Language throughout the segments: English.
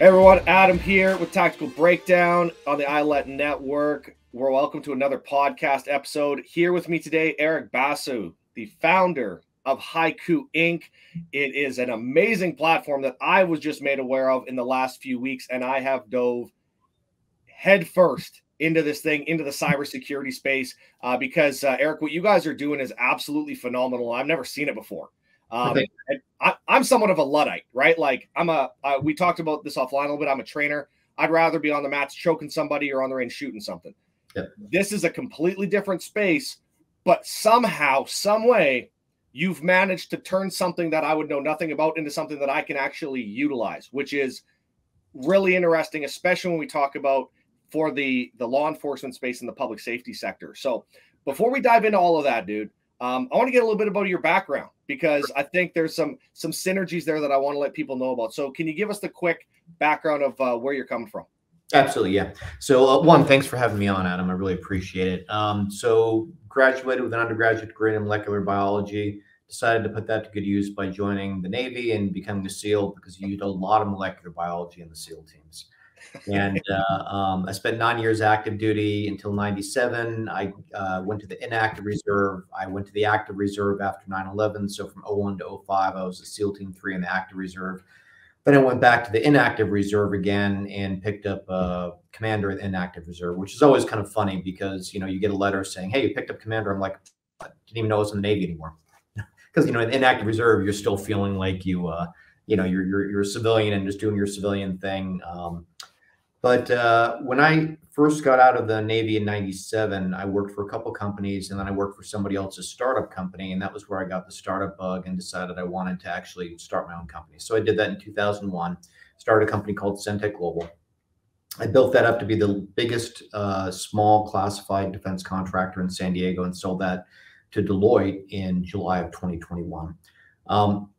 Hey everyone, Adam here with Tactical Breakdown on the ILET Network. We're welcome to another podcast episode. Here with me today, Eric Basu, the founder of Haiku Inc. It is an amazing platform that I was just made aware of in the last few weeks, and I have dove headfirst into this thing, into the cybersecurity space, because Eric, what you guys are doing is absolutely phenomenal. I've never seen it before. I'm somewhat of a Luddite, right? Like we talked about this offline a little bit. I'm a trainer. I'd rather be on the mats choking somebody or on the range shooting something. Yep. This is a completely different space, but somehow, some way, you've managed to turn something that I would know nothing about into something that I can actually utilize, which is really interesting, especially when we talk about for the law enforcement space and the public safety sector. So before we dive into all of that, dude, I want to get a little bit about your background, because I think there's some synergies there that I want to let people know about. So can you give us the quick background of where you're coming from? Absolutely, yeah. So one, thanks for having me on, Adam. I really appreciate it. So graduated with an undergraduate degree in molecular biology, decided to put that to good use by joining the Navy and becoming a SEAL, because you used a lot of molecular biology in the SEAL teams. And I spent 9 years active duty until 97. I went to the inactive reserve. I went to the active reserve after 9/11. So from 01 to 05, I was a SEAL Team 3 in the active reserve. Then I went back to the inactive reserve again and picked up commander in the inactive reserve, which is always kind of funny because, you get a letter saying, hey, you picked up commander. I'm like, I didn't even know I was in the Navy anymore. Because, in the inactive reserve, you're still feeling like you're a civilian and just doing your civilian thing. But when I first got out of the Navy in 97, I worked for a couple companies, and then I worked for somebody else's startup company. And that was where I got the startup bug and decided I wanted to actually start my own company. So I did that in 2001, started a company called Centec Global. I built that up to be the biggest small classified defense contractor in San Diego, and sold that to Deloitte in July of 2021.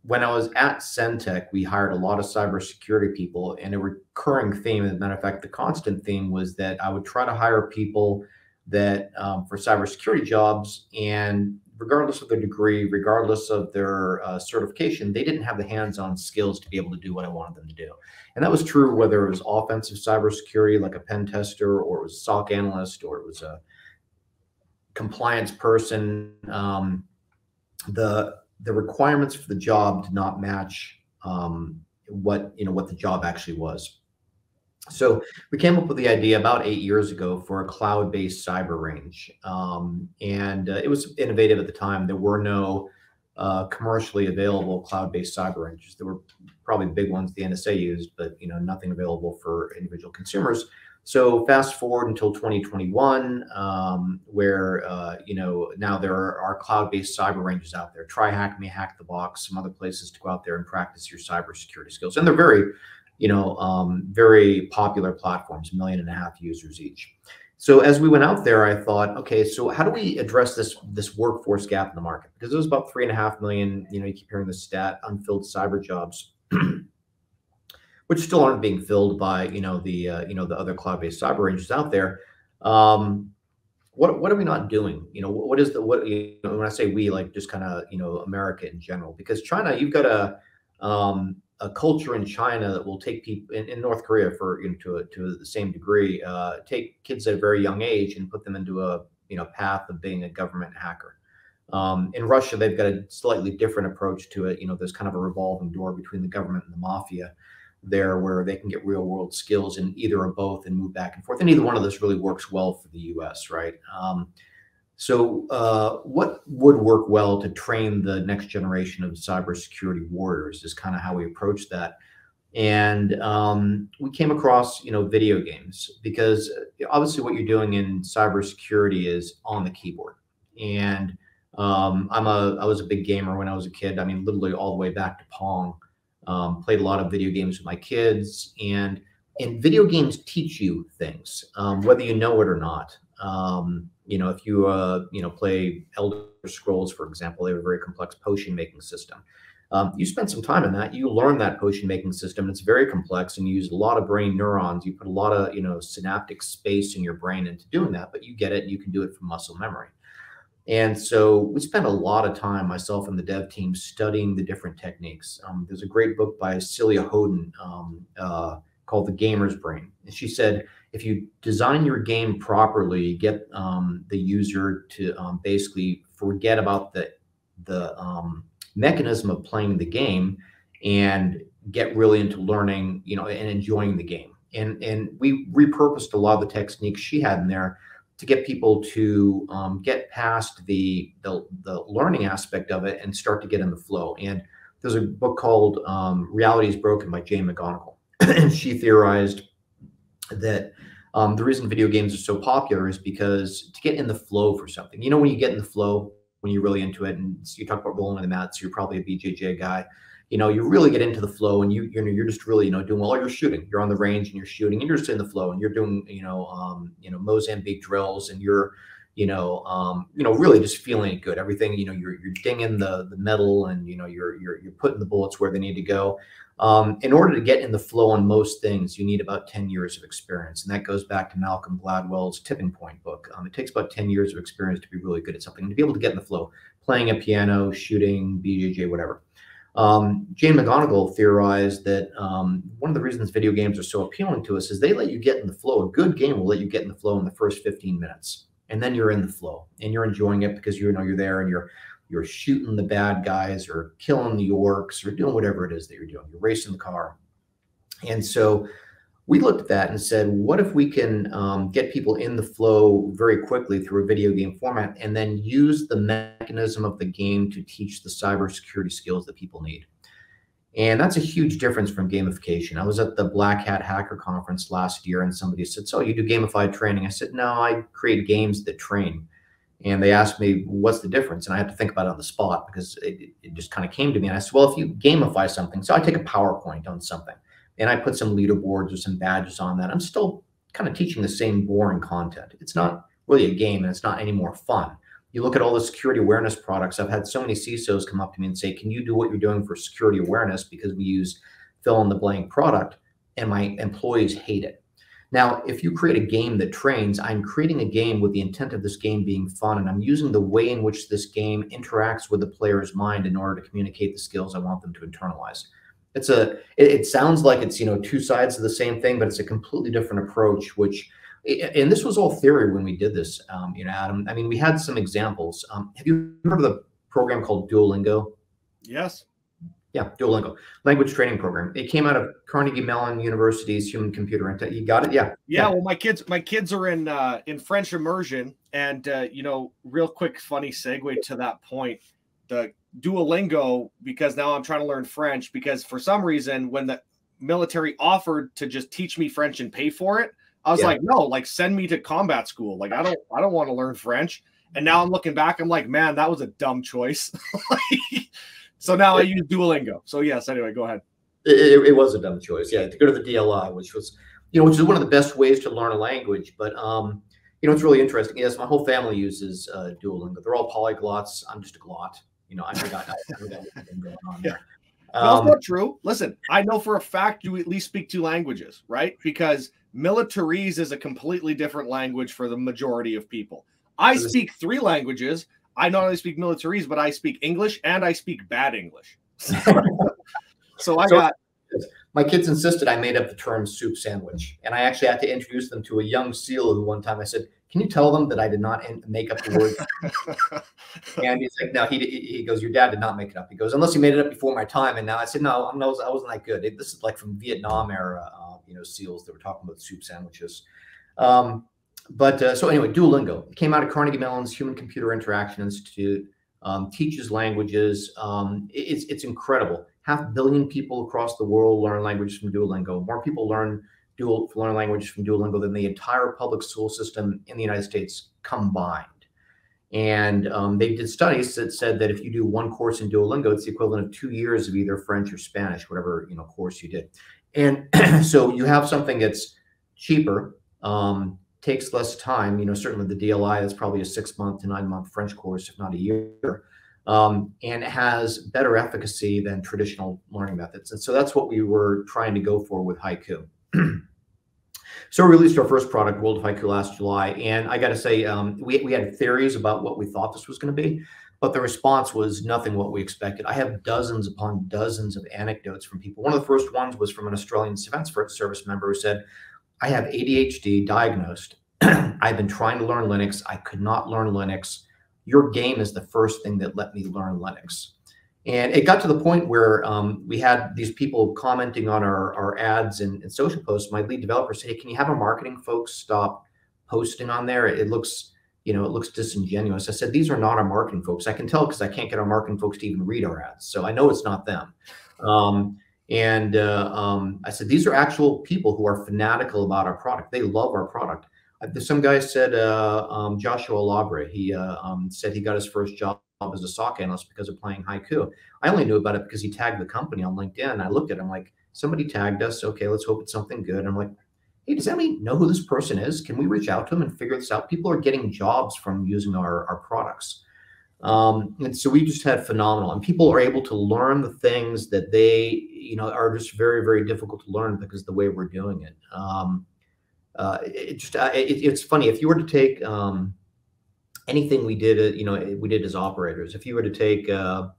When I was at Centec, we hired a lot of cybersecurity people, and a recurring theme, as a matter of fact, the constant theme was that I would try to hire people that for cybersecurity jobs, and regardless of their degree, regardless of their certification, they didn't have the hands-on skills to be able to do what I wanted them to do. And that was true whether it was offensive cybersecurity, like a pen tester, or it was a SOC analyst, or it was a compliance person. The requirements for the job did not match what the job actually was. So we came up with the idea about 8 years ago for a cloud-based cyber range, and it was innovative at the time. There were no commercially available cloud-based cyber ranges. There were probably big ones the NSA used, but nothing available for individual consumers. So fast forward until 2021, where now there are cloud-based cyber ranges out there. TryHack Me, Hack the Box, some other places to go out there and practice your cybersecurity skills, and they're very, very popular platforms, 1.5 million users each. So as we went out there, I thought, okay, so how do we address this workforce gap in the market? Because there's about 3.5 million, you keep hearing the stat, unfilled cyber jobs. Which still aren't being filled by the other cloud-based cyber ranges out there. What are we not doing? What is when I say we, like just kind of America in general, because China, you've got a culture in China that will take people in North Korea to the same degree, take kids at a very young age and put them into a path of being a government hacker. In Russia, they've got a slightly different approach to it. There's kind of a revolving door between the government and the mafia there, where they can get real world skills in either or both and move back and forth. And either one of those really works well for the US, right? So what would work well to train the next generation of cybersecurity warriors is kind of how we approach that. And we came across, video games, because obviously what you're doing in cybersecurity is on the keyboard. And I was a big gamer when I was a kid. I mean, literally all the way back to Pong. Played a lot of video games with my kids, and video games teach you things, whether you know it or not. If you play Elder Scrolls, for example, they have a very complex potion making system. You spend some time in that, you learn that potion making system. It's very complex, and you use a lot of brain neurons. You put a lot of synaptic space in your brain into doing that, but you get it, and you can do it from muscle memory. And so we spent a lot of time, myself and the dev team, studying the different techniques. There's a great book by Celia Hoden called the gamer's brain. And she said, if you design your game properly, get the user to basically forget about the mechanism of playing the game and get really into learning, and enjoying the game. And we repurposed a lot of the techniques she had in there to get people to get past the learning aspect of it and start to get in the flow. And there's a book called Reality is Broken by Jane McGonigal. And she theorized that the reason video games are so popular is because to get in the flow for something, when you get in the flow, when you're really into it, and you talk about rolling the mats, so you're probably a BJJ guy, you really get into the flow, and you're just really, doing well. You're shooting, you're on the range and you're shooting, and you're just in the flow, and you're doing, Mozambique drills, and you're, really just feeling good. Everything, you're dinging the metal, and you're putting the bullets where they need to go. In order to get in the flow on most things, you need about 10 years of experience. And that goes back to Malcolm Gladwell's Tipping Point book. It takes about 10 years of experience to be really good at something, to be able to get in the flow, playing a piano, shooting, BJJ, whatever. Jane McGonigal theorized that one of the reasons video games are so appealing to us is they let you get in the flow. A good game will let you get in the flow in the first 15 minutes. And then you're in the flow and you're enjoying it because you're there and you're shooting the bad guys or killing the orcs or doing whatever it is that you're doing. You're racing the car. And so we looked at that and said, what if we can get people in the flow very quickly through a video game format and then use the mechanism of the game to teach the cybersecurity skills that people need? And that's a huge difference from gamification. I was at the Black Hat Hacker Conference last year and somebody said, so you do gamified training? I said, no, I create games that train. And they asked me, what's the difference? And I had to think about it on the spot because it just kind of came to me. And I said, well, if you gamify something, so I take a PowerPoint on something and I put some leaderboards or some badges on that, I'm still kind of teaching the same boring content. It's not really a game and it's not any more fun. You look at all the security awareness products. I've had so many CISOs come up to me and say, can you do what you're doing for security awareness? Because we use fill in the blank product and my employees hate it. Now, if you create a game that trains, I'm creating a game with the intent of this game being fun, and I'm using the way in which this game interacts with the player's mind in order to communicate the skills I want them to internalize. It sounds like it's, two sides of the same thing, but it's a completely different approach, and this was all theory when we did this, Adam. I mean, we had some examples. Have you heard of the program called Duolingo? Yes. Yeah, Duolingo, language training program. It came out of Carnegie Mellon University's Human Computer Interaction. You got it? Yeah. Yeah. Well, my kids are in French immersion, and real quick, funny segue to that point. The Duolingo, because now I'm trying to learn French, because for some reason, when the military offered to just teach me French and pay for it, I was like, no, like send me to combat school. Like I don't want to learn French. And now I'm looking back, I'm like, man, that was a dumb choice. So now I use Duolingo. So yes, anyway, go ahead. It was a dumb choice. Yeah, to go to the DLI, which is one of the best ways to learn a language. But it's really interesting. Yes, my whole family uses Duolingo. They're all polyglots. I'm just a glot. I forgot what's been going on there. That's not true. Listen, I know for a fact you at least speak 2 languages, right? Because militaries is a completely different language for the majority of people. I speak 3 languages. I not only speak militaries, but I speak English and I speak bad English. So my kids insisted I made up the term soup sandwich. And I actually had to introduce them to a young SEAL who one time I said, can you tell them that I did not make up the word? And he's like, no, he goes, your dad did not make it up. He goes, unless you made it up before my time. And now I said, no, I wasn't that good. This is like from Vietnam era, SEALs that were talking about soup sandwiches. So anyway, Duolingo, it came out of Carnegie Mellon's Human Computer Interaction Institute, teaches languages. It's incredible. 500 million people across the world learn languages from Duolingo. More people learn languages from Duolingo than the entire public school system in the United States combined. And they did studies that said that if you do 1 course in Duolingo, it's the equivalent of 2 years of either French or Spanish, whatever course you did. And so you have something that's cheaper, takes less time. Certainly the DLI is probably a 6-month to 9-month French course, if not a year, and it has better efficacy than traditional learning methods. And so that's what we were trying to go for with Haiku. So we released our first product, World of Haiku, last July. And I got to say, we had theories about what we thought this was going to be. but the response was nothing what we expected. I have dozens upon dozens of anecdotes from people. One of the first ones was from an Australian Defence Service member who said, I have ADHD diagnosed. I've been trying to learn Linux. I could not learn Linux. Your game is the first thing that let me learn Linux. And it got to the point where we had these people commenting on our ads and social posts. My lead developer said, hey, can you have our marketing folks stop posting on there? It looks, it looks disingenuous. I said, these are not our marketing folks. I can tell because I can't get our marketing folks to even read our ads. So I know it's not them. I said, these are actual people who are fanatical about our product. They love our product. Some guy said, Joshua Labre, he said he got his first job as a SOC analyst because of playing Haiku. I only knew about it because he tagged the company on LinkedIn. I looked at him like, somebody tagged us. Okay, let's hope it's something good. I'm like, hey, does anybody know who this person is? Can we reach out to him and figure this out? People are getting jobs from using our products. And so we just had phenomenal, and people are able to learn the things that they, are just very, very difficult to learn because of the way we're doing it. It's funny. If you were to take anything we did, we did as operators, if you were to take, I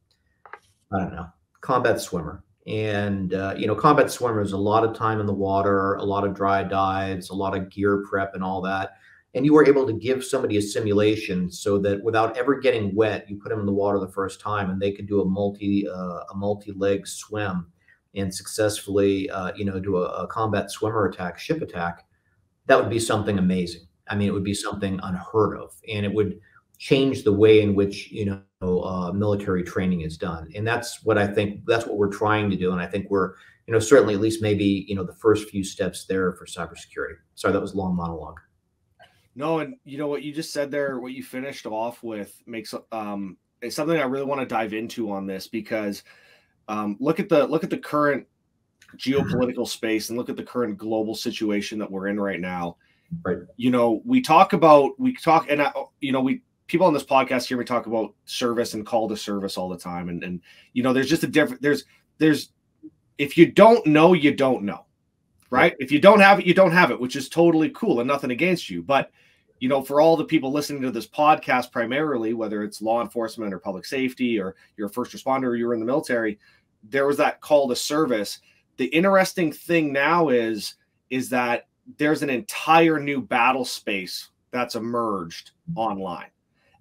don't know, combat swimmer, and, combat swimmer is a lot of time in the water, a lot of dry dives, a lot of gear prep and all that. And you were able to give somebody a simulation so that without ever getting wet, you put them in the water the first time and they could do a multi-leg swim and successfully, do a combat swimmer attack, ship attack. That would be something amazing. I mean, it would be something unheard of, and it would change the way in which, military training is done. And that's what I think, that's what we're trying to do. And I think we're, certainly at least maybe, the first few steps there for cybersecurity. Sorry, that was a long monologue. No, and what you just said there, what you finished off with makes it's something I really want to dive into on this, because look at the current geopolitical space and look at the current global situation that we're in right now. Right. People on this podcast here, we talk about service and call to service all the time. And there's just a different, there's, if you don't know, you don't know, right? If you don't have it, you don't have it, which is totally cool and nothing against you. But, for all the people listening to this podcast, primarily, whether it's law enforcement or public safety, or you're a first responder, or you're in the military, there was that call to service. The interesting thing now is that there's an entire new battle space that's emerged online.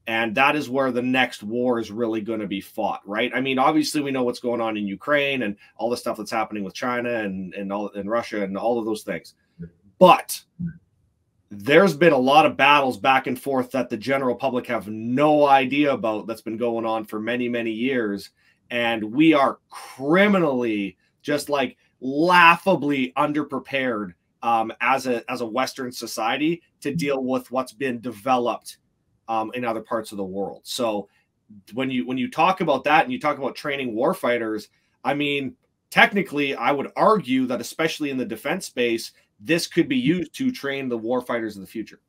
And that is where the next war is really going to be fought, right? I mean, obviously, we know what's going on in Ukraine and all the stuff that's happening with China and Russia and all of those things. But there's been a lot of battles back and forth that the general public have no idea about, that's been going on for many, many years. And we are criminally, just like laughably underprepared as a Western society to deal with what's been developed in other parts of the world. So when you talk about that and you talk about training warfighters, I mean, technically, I would argue that especially in the defense space, this could be used to train the warfighters of the future.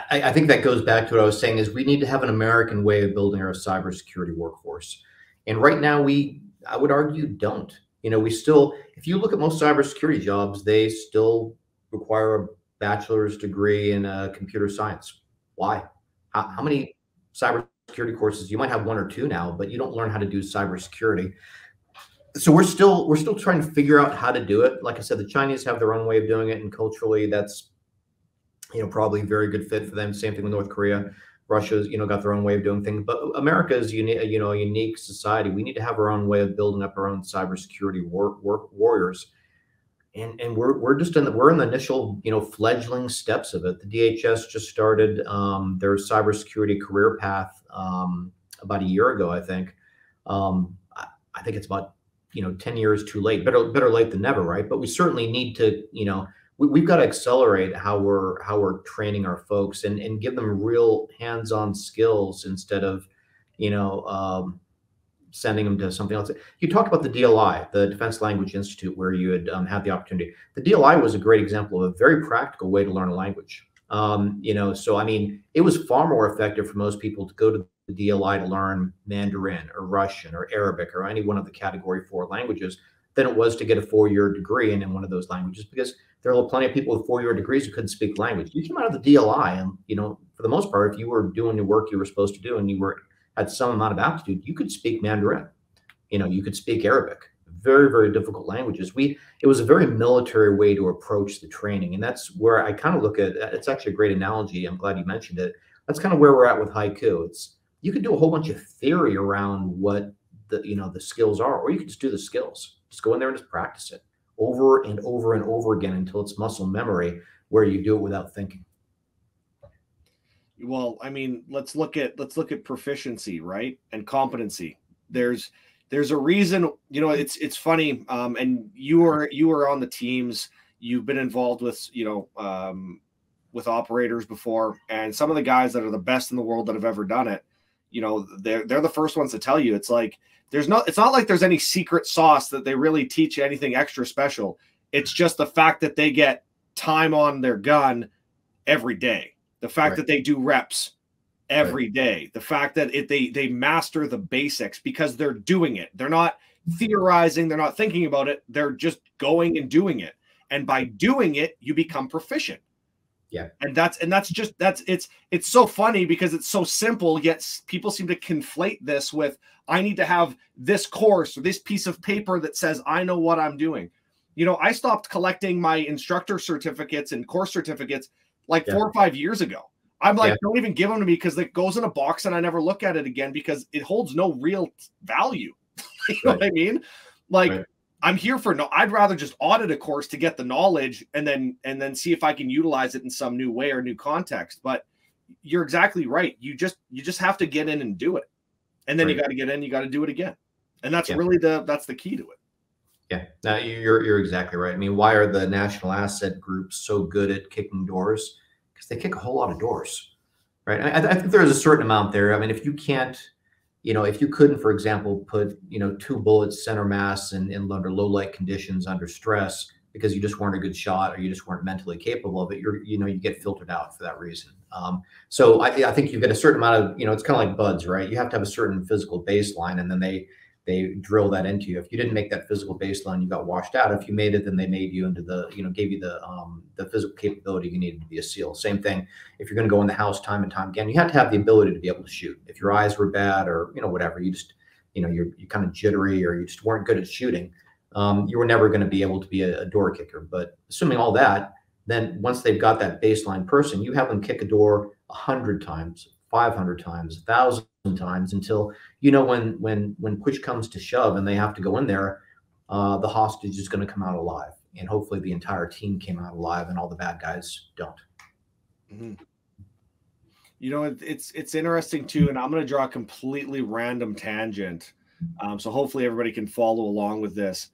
I think that goes back to what I was saying, is we need to have an American way of building our cybersecurity workforce. And right now, I would argue, don't. We still, if you look at most cybersecurity jobs, they still require a bachelor's degree in computer science. Why? How many cybersecurity courses? You might have one or two now, but you don't learn how to do cybersecurity. So we're still trying to figure out how to do it. Like I said, the Chinese have their own way of doing it, and culturally, that's probably a very good fit for them. Same thing with North Korea. Russia's got their own way of doing things, but America is a unique society. We need to have our own way of building up our own cybersecurity warriors, and we're in the initial fledgling steps of it. The DHS just started their cybersecurity career path about a year ago, I think. I think it's about 10 years too late. Better late than never, right? But we certainly need to we've got to accelerate how we're training our folks and give them real hands-on skills instead of sending them to something else. You talked about the DLI, the Defense Language Institute, where you had had the opportunity. The DLI was a great example of a very practical way to learn a language. So I mean, it was far more effective for most people to go to the DLI to learn Mandarin or Russian or Arabic or any one of the Category 4 languages than it was to get a 4-year degree in one of those languages, because there are plenty of people with 4-year degrees who couldn't speak language. You came out of the DLI, and for the most part, if you were doing the work you were supposed to do and you had some amount of aptitude, you could speak Mandarin. You could speak Arabic. Very, very difficult languages. It was a very military way to approach the training, and that's where I kind of look at. It's actually a great analogy. I'm glad you mentioned it. That's kind of where we're at with Haiku. You could do a whole bunch of theory around what the skills are, or you could just do the skills. Just go in there and just practice it over and over and over again until it's muscle memory, where you do it without thinking. Well, I mean, let's look at proficiency, right? And competency. There's a reason, it's funny. And you were on the teams, you've been involved with, with operators before, and some of the guys that are the best in the world that have ever done it, they're the first ones to tell you, it's like, it's not like there's any secret sauce that they really teach you anything extra special. It's just the fact that they get time on their gun every day. The fact that they do reps every day. The fact that they master the basics because they're doing it. They're not theorizing. They're not thinking about it. They're just going and doing it. And by doing it, you become proficient. Yeah. And it's so funny because it's so simple, yet people seem to conflate this with, I need to have this course or this piece of paper that says I know what I'm doing. I stopped collecting my instructor certificates and course certificates like 4 or 5 years ago. I'm like, don't even give them to me because it goes in a box and I never look at it again because it holds no real value. You know what I mean? Like, I'm here I'd rather just audit a course to get the knowledge and then see if I can utilize it in some new way or new context. But you're exactly right. You just have to get in and do it. And then you got to get in, you got to do it again. And that's really that's the key to it. Yeah, no, you're exactly right. I mean, why are the national asset groups so good at kicking doors? Because they kick a whole lot of doors, right? I think there's a certain amount there. I mean, if you can't, if you couldn't, for example, put 2 bullets center mass and under low light conditions under stress because you just weren't a good shot or you just weren't mentally capable of it, you get filtered out for that reason. So I think you get a certain amount of, it's kind of like buds, right? You have to have a certain physical baseline, and then they drill that into you. If you didn't make that physical baseline, you got washed out. If you made it, then they made you into gave you the physical capability you needed to be a SEAL. Same thing. If you're going to go in the house time and time again, you have to have the ability to be able to shoot. If your eyes were bad or, whatever, you just, you're kind of jittery or you just weren't good at shooting, you were never going to be able to be a door kicker. But assuming all that, then once they've got that baseline person, you have them kick a door 100 times, 500 times, 1,000 times until when push comes to shove and they have to go in there, the hostage is going to come out alive, and hopefully the entire team came out alive and all the bad guys don't. Mm-hmm. It's interesting too, and I'm going to draw a completely random tangent, so hopefully everybody can follow along with this,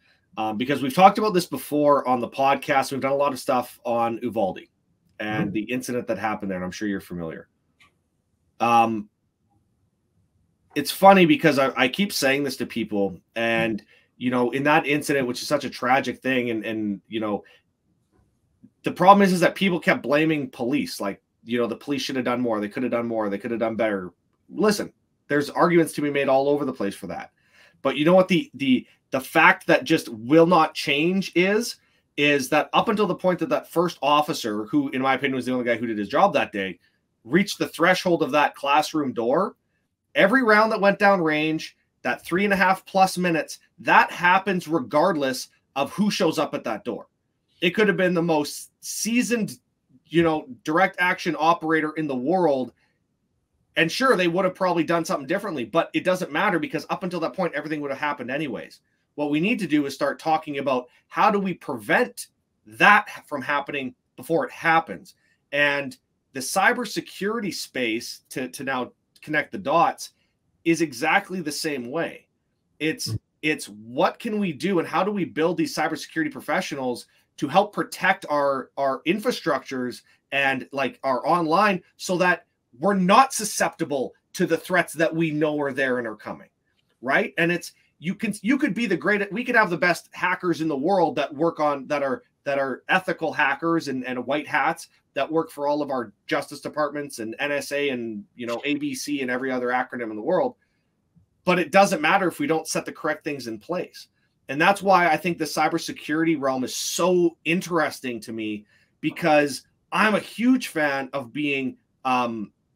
because we've talked about this before on the podcast. We've done a lot of stuff on Uvalde and the incident that happened there, and I'm sure you're familiar. It's funny because I keep saying this to people, and in that incident, which is such a tragic thing, and the problem is that people kept blaming police, like the police should have done more, they could have done more, they could have done better. Listen, there's arguments to be made all over the place for that, but you know what the fact that just will not change is that up until the point that first officer, who in my opinion was the only guy who did his job that day, reached the threshold of that classroom door, every round that went down range, that 3.5+ minutes, that happens regardless of who shows up at that door. It could have been the most seasoned, direct action operator in the world. And sure, they would have probably done something differently, but it doesn't matter because up until that point, everything would have happened anyways. What we need to do is start talking about how do we prevent that from happening before it happens. And the cybersecurity space, to now connect the dots, is exactly the same way. It's what can we do and how do we build these cybersecurity professionals to help protect our infrastructures and like our online, so that we're not susceptible to the threats that we know are there and are coming, right? And it's you could be the greatest. We could have the best hackers in the world that work on that are ethical hackers and white hats that work for all of our justice departments and NSA and ABC and every other acronym in the world. But it doesn't matter if we don't set the correct things in place. And that's why I think the cybersecurity realm is so interesting to me, because I'm a huge fan of being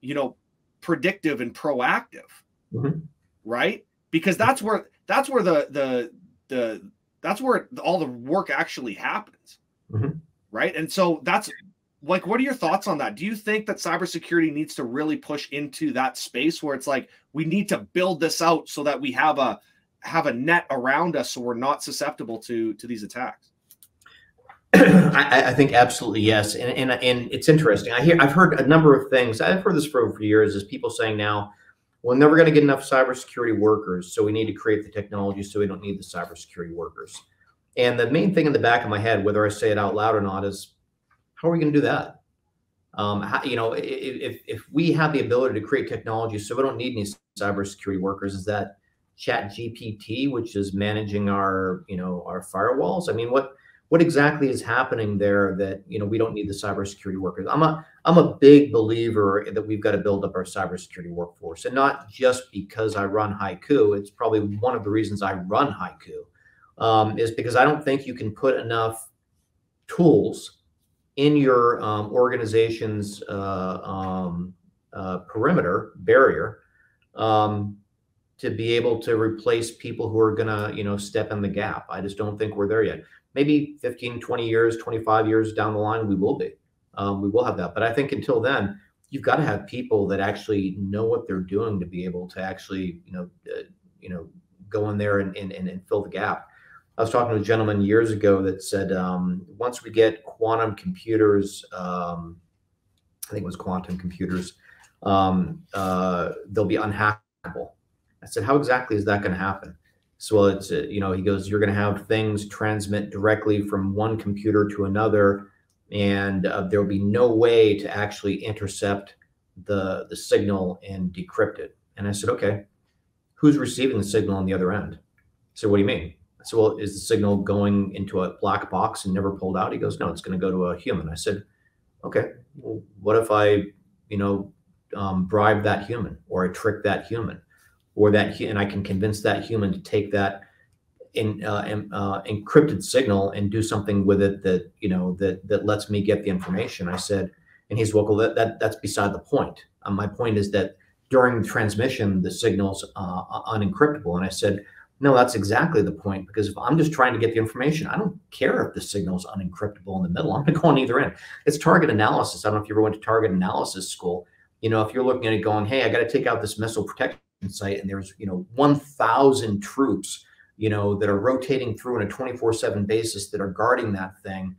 you know, predictive and proactive, Mm-hmm. right? Because that's where that's where all the work actually happens, Mm-hmm. right? And so that's like, what are your thoughts on that? Do you think that cybersecurity needs to really push into that space where it's like we need to build this out so that we have a net around us so we're not susceptible to these attacks? I think absolutely yes, and it's interesting. I've heard a number of things. I've heard this for years. Is people saying now, we're never going to get enough cybersecurity workers, so we need to create the technology so we don't need the cybersecurity workers. And the main thing in the back of my head, whether I say it out loud or not, is how are we going to do that? You know, if we have the ability to create technology so we don't need any cybersecurity workers, is that Chat GPT, which is managing our, you know, our firewalls? I mean, what exactly is happening there that, you know, we don't need the cybersecurity workers? I'm a big believer that we've got to build up our cybersecurity workforce, and not just because I run Haiku. It's probably one of the reasons I run Haiku, is because I don't think you can put enough tools in your organization's perimeter barrier to be able to replace people who are gonna, you know, step in the gap. I just don't think we're there yet. Maybe 15, 20 years, 25 years down the line, we will be. We will have that. But I think until then, you've got to have people that actually know what they're doing to be able to actually, you know, go in there and fill the gap. I was talking to a gentleman years ago that said, once we get quantum computers, I think it was quantum computers, they'll be unhackable. I said, how exactly is that going to happen? So, well, it's, you know, he goes, you're going to have things transmit directly from one computer to another, and there will be no way to actually intercept the signal and decrypt it. And I said, okay, who's receiving the signal on the other end? So what do you mean? I said, well, is the signal going into a black box and never pulled out? He goes, no, it's going to go to a human. I said, okay, well, what if I, you know, bribe that human, or I trick that human, or and I can convince that human to take that encrypted signal and do something with it that, you know, that lets me get the information. I said, and he's, well, that's beside the point. My point is that during the transmission, the signal's unencryptable. And I said, no, that's exactly the point, because if I'm just trying to get the information, I don't care if the signal's unencryptable in the middle. I'm going to go on either end. It's target analysis. I don't know if you ever went to target analysis school. You know, if you're looking at it going, hey, I got to take out this missile protection site, and there's, you know, 1,000 troops, you know, that are rotating through on a 24/7 basis that are guarding that thing.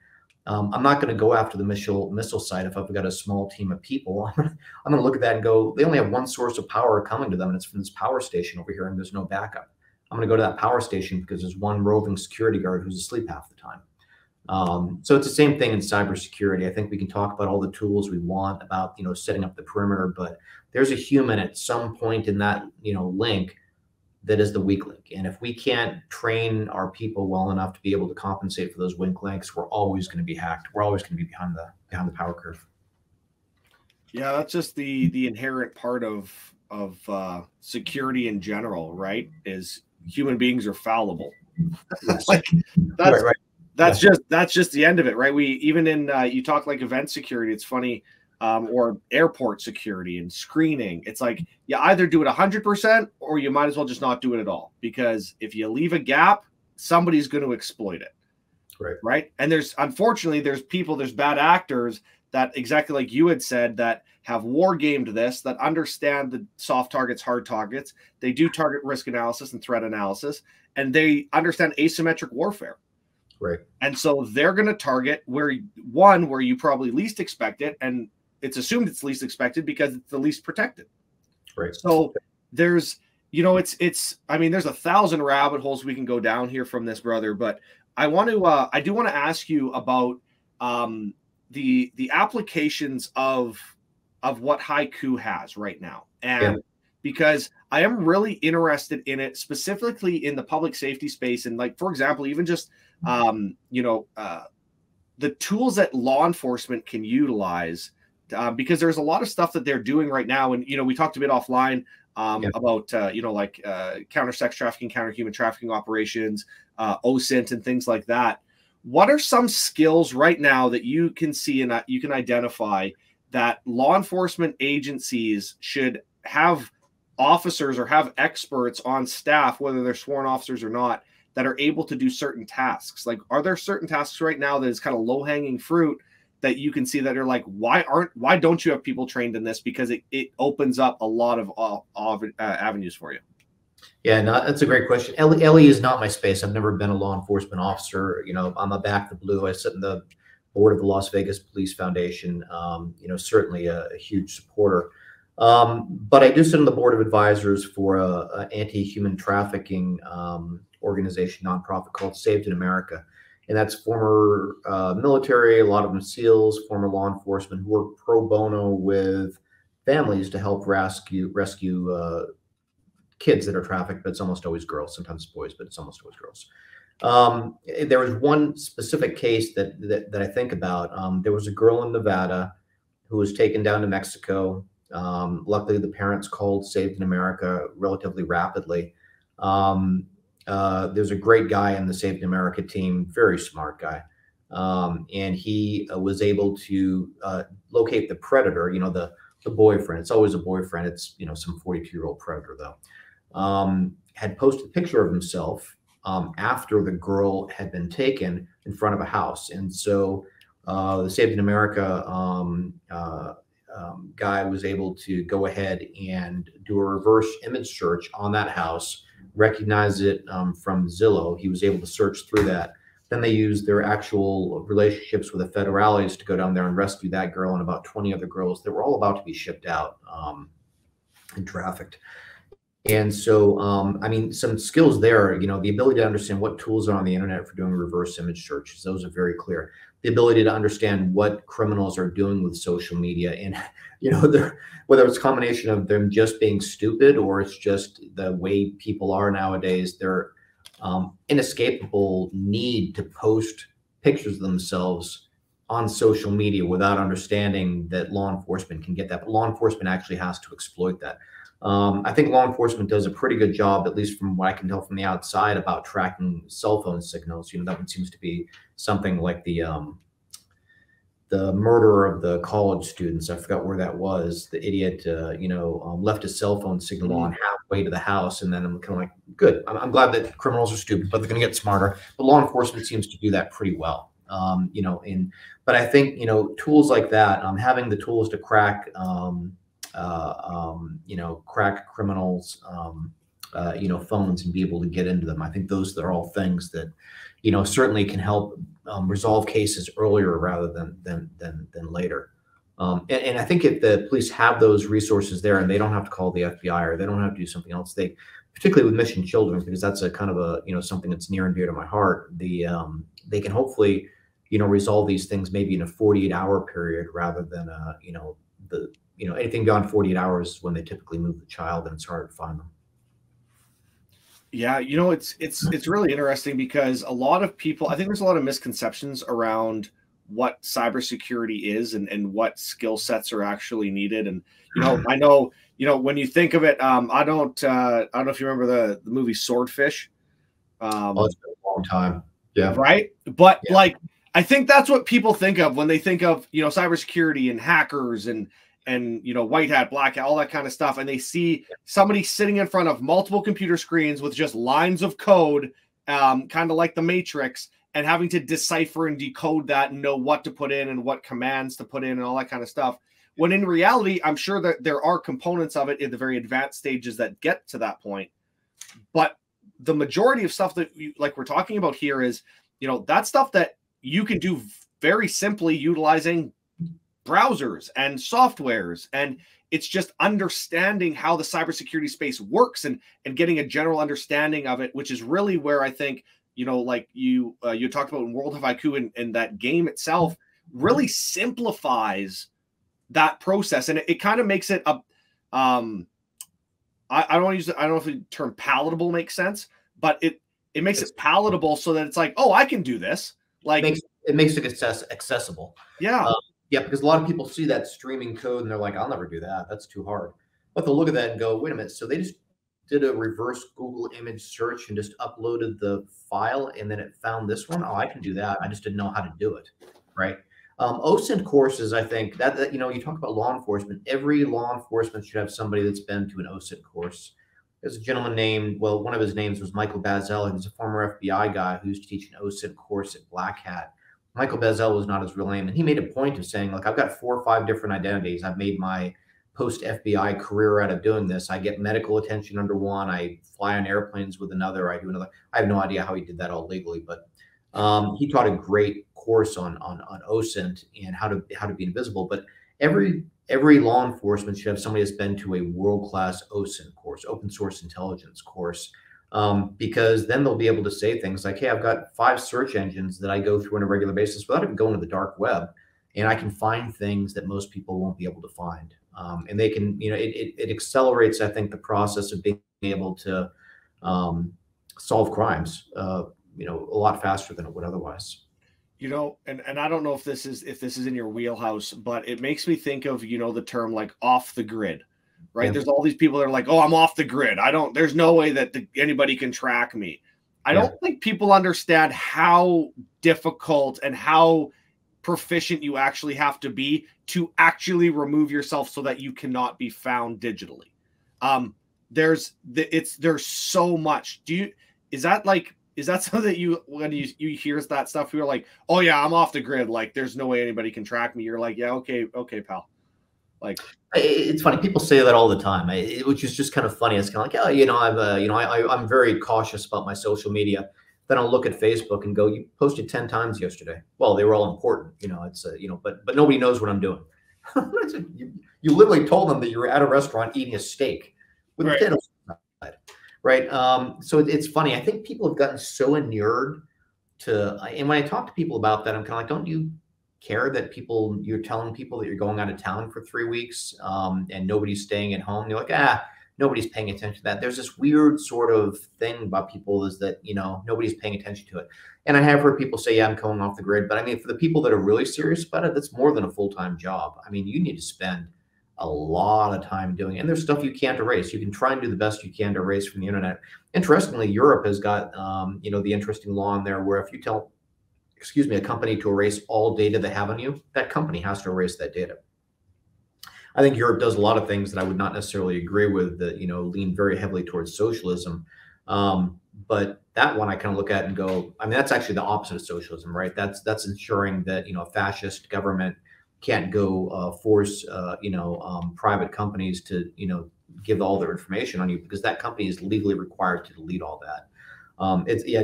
I'm not going to go after the missile site if I've got a small team of people. I'm going to look at that and go, they only have one source of power coming to them, and it's from this power station over here, and there's no backup. I'm going to go to that power station because there's one roving security guard who's asleep half the time. So it's the same thing in cybersecurity. I think we can talk about all the tools we want about, you know, setting up the perimeter, but there's a human at some point in that, you know, link that is the weak link. And if we can't train our people well enough to be able to compensate for those weak links, we're always going to be hacked. We're always going to be behind the power curve. Yeah, that's just the inherent part of security in general, right? Is human beings are fallible. Like that's right. That's just the end of it, right? We even in you talk like event security, it's funny, or airport security and screening. It's like you either do it 100% or you might as well just not do it at all, because if you leave a gap, somebody's going to exploit it. Right. And unfortunately there's bad actors that, exactly like you had said, that have war gamed this, that understand the soft targets, hard targets. They do target risk analysis and threat analysis, and they understand asymmetric warfare. Right. And so they're going to target where you probably least expect it, and it's assumed it's least expected because it's the least protected. Right. So there's, you know, I mean, there's 1,000 rabbit holes we can go down here from this, brother, but I do want to ask you about the applications of what Haiku has right now. And because I am really interested in it, specifically in the public safety space. And like, for example, even just, the tools that law enforcement can utilize, because there's a lot of stuff that they're doing right now. And, you know, we talked a bit offline about, counter sex trafficking, counter human trafficking operations, OSINT and things like that. What are some skills right now that you can see and you can identify that law enforcement agencies should have officers or have experts on staff, whether they're sworn officers or not, that are able to do certain tasks. Like, are there certain tasks right now that is kind of low-hanging fruit that you can see that are like, why don't you have people trained in this? Because it opens up a lot of avenues for you. Yeah, no, that's a great question. Ellie is not my space. I've never been a law enforcement officer. You know, I'm a back the blue. I sit in the board of the Las Vegas Police Foundation. You know, certainly a huge supporter. But I do sit on the board of advisors for a anti-human trafficking organization, nonprofit called Saved in America. And that's former military, a lot of them SEALs, former law enforcement who work pro bono with families to help rescue kids that are trafficked, but it's almost always girls, sometimes boys, but it's almost always girls. There was one specific case that I think about. There was a girl in Nevada who was taken down to Mexico. Luckily, the parents called Saved in America relatively rapidly. There's a great guy in the Saved in America team, very smart guy. And he was able to locate the predator, you know, the boyfriend. It's always a boyfriend. It's, you know, some 42-year-old predator, though. Had posted a picture of himself after the girl had been taken in front of a house. And so the Saved in America guy was able to go ahead and do a reverse image search on that house, recognize it from Zillow. He was able to search through that. Then they used their actual relationships with the federales to go down there and rescue that girl and about 20 other girls that were all about to be shipped out and trafficked. And so, I mean, some skills there, you know, the ability to understand what tools are on the internet for doing reverse image searches, those are very clear. The ability to understand what criminals are doing with social media and, you know, whether it's a combination of them just being stupid or it's just the way people are nowadays, their inescapable need to post pictures of themselves on social media without understanding that law enforcement can get that. But law enforcement actually has to exploit that. I think law enforcement does a pretty good job, at least from what I can tell from the outside, about tracking cell phone signals. You know, that one seems to be something like the murder of the college students. I forgot where that was. The idiot, you know, left his cell phone signal on halfway to the house, and then I'm kind of like, good. I'm glad that criminals are stupid, but they're going to get smarter. But law enforcement seems to do that pretty well. You know, but I think, you know, tools like that, having the tools to crack. You know, crack criminals, you know, phones and be able to get into them. I think those are all things that, you know, certainly can help resolve cases earlier rather than later. And I think if the police have those resources there and they don't have to call the FBI or they don't have to do something else, they, particularly with missing children, because that's a kind of a, you know, something that's near and dear to my heart. They can hopefully, you know, resolve these things maybe in a 48-hour period rather than, you know, anything beyond 48 hours is when they typically move the child and it's hard to find them. Yeah, you know, it's really interesting because a lot of people, I think there's a lot of misconceptions around what cybersecurity is and what skill sets are actually needed. And, you know, I know, you know, when you think of it, I don't know if you remember the movie Swordfish. Oh, it's been a long time. Yeah. Right. But yeah, like, I think that's what people think of when they think of, you know, cybersecurity and hackers and, you know, white hat, black hat, all that kind of stuff. And they see somebody sitting in front of multiple computer screens with just lines of code, kind of like the Matrix, and having to decipher and decode that and know what to put in and what commands to put in and all that kind of stuff. When in reality, I'm sure that there are components of it in the very advanced stages that get to that point. But the majority of stuff that like we're talking about here is, you know, that stuff that you can do very simply utilizing browsers and softwares, and it's just understanding how the cybersecurity space works and getting a general understanding of it, which is really where I think, you know, like you talked about in World of Haiku and that game itself really simplifies that process, and it kind of makes it a I don't want to use it, I don't know if the term palatable makes sense, but it makes it palatable so that it's like, oh, I can do this. Like it makes it accessible. Yeah. Yeah, because a lot of people see that streaming code and they're like, I'll never do that. That's too hard. But they'll look at that and go, wait a minute. So they just did a reverse Google image search and just uploaded the file and then it found this one. Oh, I can do that. I just didn't know how to do it. Right. OSINT courses, I think that, you talk about law enforcement. Every law enforcement should have somebody that's been to an OSINT course. There's a gentleman named, well, one of his names was Michael Bazel. He was a former FBI guy who used to teach an OSINT course at Black Hat. Michael Bazel was not his real name. And he made a point of saying, like, I've got 4 or 5 different identities. I've made my post FBI career out of doing this. I get medical attention under one. I fly on airplanes with another. I do another. I have no idea how he did that all legally, but he taught a great course on OSINT and how to be invisible. But every law enforcement should have somebody that's been to a world-class OSINT course, open source intelligence course, because then they'll be able to say things like, hey, I've got 5 search engines that I go through on a regular basis without even going to the dark web, and I can find things that most people won't be able to find. And they can, it accelerates, I think, the process of being able to solve crimes, a lot faster than it would otherwise. And I don't know if this is in your wheelhouse, but it makes me think of, the term like off the grid, right? Yeah. There's all these people that are like, oh, I'm off the grid. There's no way that anybody can track me. I don't think people understand how difficult and how proficient you actually have to be to actually remove yourself so that you cannot be found digitally. There's so much. Is that something that when you hear that stuff, you're like, oh yeah, I'm off the grid. Like there's no way anybody can track me. You're like, yeah, okay, pal. Like it's funny. People say that all the time, which is just kind of funny. It's kind of like, I'm very cautious about my social media. Then I'll look at Facebook and go, you posted 10 times yesterday. Well, they were all important, but nobody knows what I'm doing. You literally told them that you were at a restaurant eating a steak with potatoes inside. Right. So it's funny. I think people have gotten so inured to, and when I talk to people about that, I'm kind of like, don't you care that you're telling people that you're going out of town for 3 weeks and nobody's staying at home? You're like, nobody's paying attention to that. There's this weird sort of thing about people is that, nobody's paying attention to it. And I have heard people say, yeah, I'm going off the grid. But I mean, for the people that are really serious about it, that's more than a full-time job. I mean, you need to spend a lot of time doing it. And there's stuff you can't erase. You can try and do the best you can to erase from the internet. Interestingly, Europe has got, the interesting law in there where if you tell, a company to erase all data they have on you, that company has to erase that data. I think Europe does a lot of things that I would not necessarily agree with that, lean very heavily towards socialism. But that one I kind of look at and go, I mean, that's actually the opposite of socialism, right? That's ensuring that, a fascist government can't go force, private companies to, give all their information on you because that company is legally required to delete all that.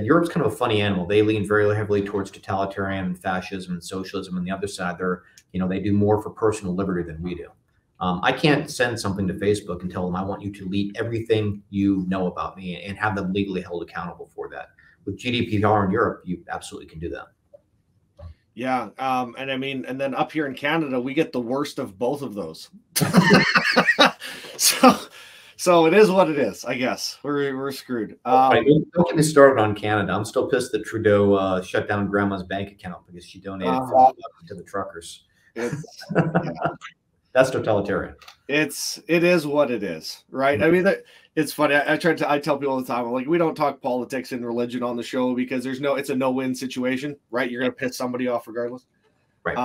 Europe's kind of a funny animal. They lean very heavily towards totalitarian and fascism and socialism. And the other side, they do more for personal liberty than we do. I can't send something to Facebook and tell them I want you to delete everything you know about me and have them legally held accountable for that. With GDPR in Europe, you absolutely can do that. Yeah. And then up here in Canada, we get the worst of both of those. So it is what it is, I guess. We're screwed. Don't get me started on Canada. I'm still pissed that Trudeau shut down Grandma's bank account because she donated to the truckers. That's totalitarian. It is what it is, right? I mean, it's funny. I tell people all the time, I'm like, we don't talk politics and religion on the show because it's a no-win situation, right? You're going to piss somebody off regardless. Right.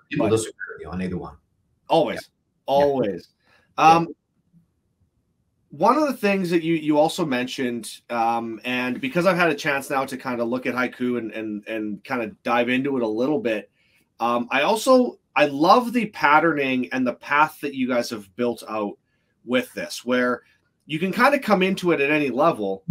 People disagree with you on either one. Always. One of the things that you also mentioned, and because I've had a chance now to kind of look at Haiku and kind of dive into it a little bit, I love the patterning and the path that you guys have built out with this, where you can kind of come into it at any level.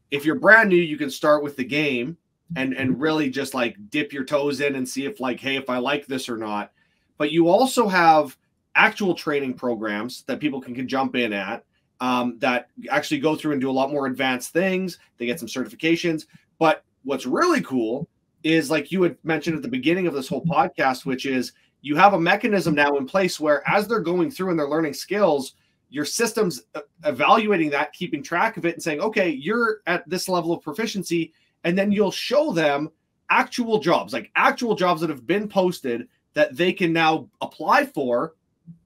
If you're brand new, you can start with the game and really just like dip your toes in and see if like, hey, if I like this or not. But you also have actual training programs that people can jump in at that actually go through and do a lot more advanced things. They get some certifications. But what's really cool is, like you had mentioned at the beginning of this whole podcast, which is you have a mechanism now in place where as they're going through and they're learning skills, your system's evaluating that, keeping track of it and saying, okay, you're at this level of proficiency. And then you'll show them actual jobs that have been posted that they can now apply for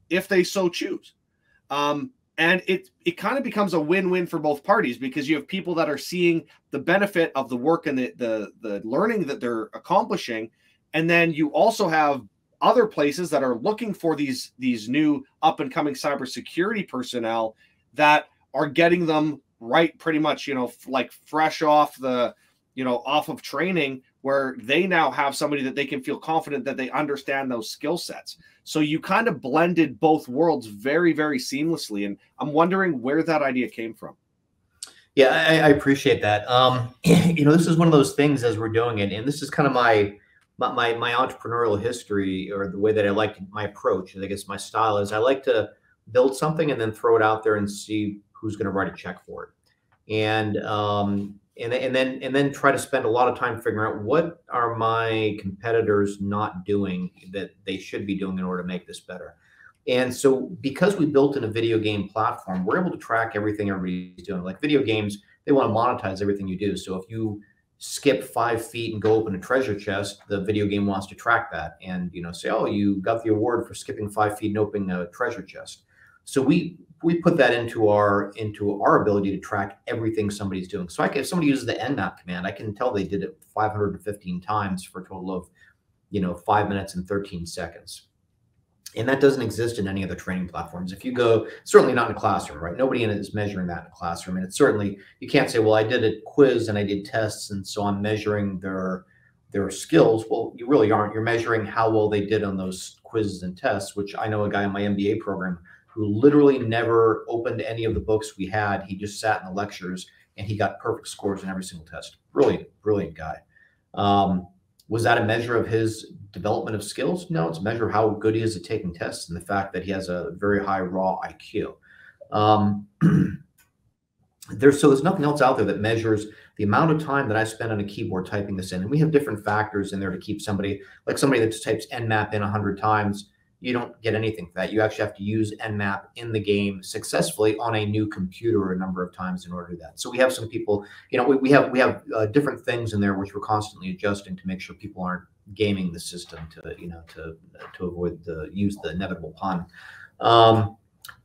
if they so choose. And it kind of becomes a win-win for both parties because you have people that are seeing the benefit of the work and the learning that they're accomplishing. And then you also have other places that are looking for these new up and coming cybersecurity personnel that are getting them right pretty much, like fresh off the, off of training, where they now have somebody that they can feel confident that they understand those skill sets. So you kind of blended both worlds very, very seamlessly. And I'm wondering where that idea came from. Yeah, I appreciate that. This is one of those things as we're doing it, and this is kind of my entrepreneurial history, or the way that I like my approach. I guess my style is I like to build something and then throw it out there and see who's going to write a check for it, and then try to spend a lot of time figuring out what are my competitors not doing that they should be doing in order to make this better. And so because we built in a video game platform, we're able to track everything everybody's doing. Like video games, they want to monetize everything you do. So if you skip 5 feet and go open a treasure chest, the video game wants to track that and, say, oh, you got the award for skipping 5 feet and opening a treasure chest. So we put that into our ability to track everything somebody's doing. So if somebody uses the nmap command, I can tell they did it 515 times for a total of, 5 minutes and 13 seconds. And that doesn't exist in any other training platforms. If you go, certainly not in a classroom, right? Nobody in it is measuring that in a classroom. And it's certainly, you can't say, well, I did a quiz and I did tests, and so I'm measuring their skills. Well, you really aren't. You're measuring how well they did on those quizzes and tests, which I know a guy in my MBA program who literally never opened any of the books we had. He just sat in the lectures and he got perfect scores in every single test. Brilliant guy. Was that a measure of his development of skills? No, it's a measure of how good he is at taking tests and the fact that he has a very high raw IQ. There's nothing else out there that measures the amount of time that I spend on a keyboard typing this in. And we have different factors in there to keep somebody that just types nmap in 100 times. You don't get anything for that. You actually have to use nmap in the game successfully on a new computer a number of times in order to do that. So we have some people, we have different things in there which we're constantly adjusting to make sure people aren't gaming the system to avoid use the inevitable pun.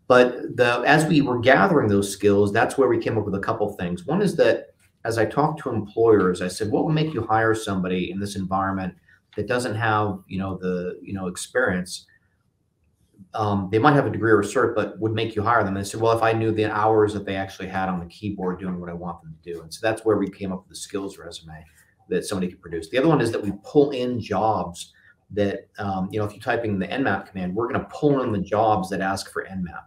But as we were gathering those skills, that's where we came up with a couple things. One is that as I talked to employers, I said, what would make you hire somebody in this environment that doesn't have experience? They might have a degree or a cert, but would make you hire them. And I said, well, if I knew the hours that they actually had on the keyboard doing what I want them to do. And so that's where we came up with the skills resume that somebody could produce. The other one is that we pull in jobs that, if you type in the nmap command, we're going to pull in the jobs that ask for nmap.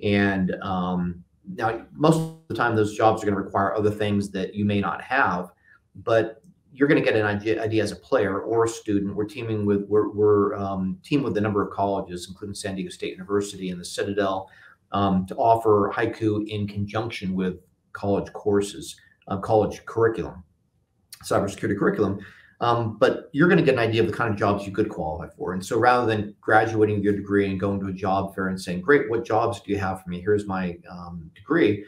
And now, most of the time, those jobs are going to require other things that you may not have, but you're going to get an idea as a player or a student. We're teaming with a number of colleges, including San Diego State University and the Citadel, to offer Haiku in conjunction with college courses, college curriculum, cybersecurity curriculum. But you're going to get an idea of the kind of jobs you could qualify for. And so rather than graduating with your degree and going to a job fair and saying, great, what jobs do you have for me? Here's my degree.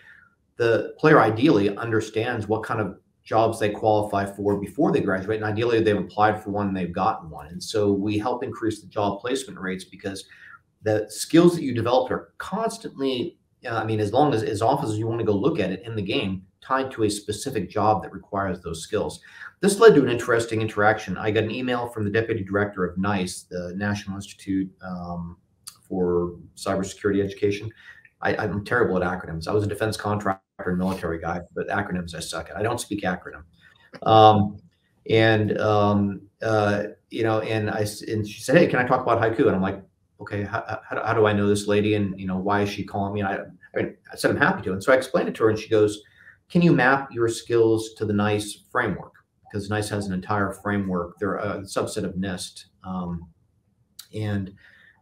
The player ideally understands what kind of jobs they qualify for before they graduate. And ideally they've applied for one and they've gotten one. And so we help increase the job placement rates because the skills that you develop are constantly, as often as you want to go look at it in the game, tied to a specific job that requires those skills. This led to an interesting interaction. I got an email from the deputy director of NICE, the National Institute for Cybersecurity Education. I'm terrible at acronyms. I was a defense contractor and military guy, but acronyms I suck at. I don't speak acronym. And she said, hey, can I talk about Haiku? And I'm like, okay, how do I know this lady? And, why is she calling me? And I said, I'm happy to. And so I explained it to her and she goes, can you map your skills to the NICE framework? Because NICE has an entire framework. They're a subset of NIST.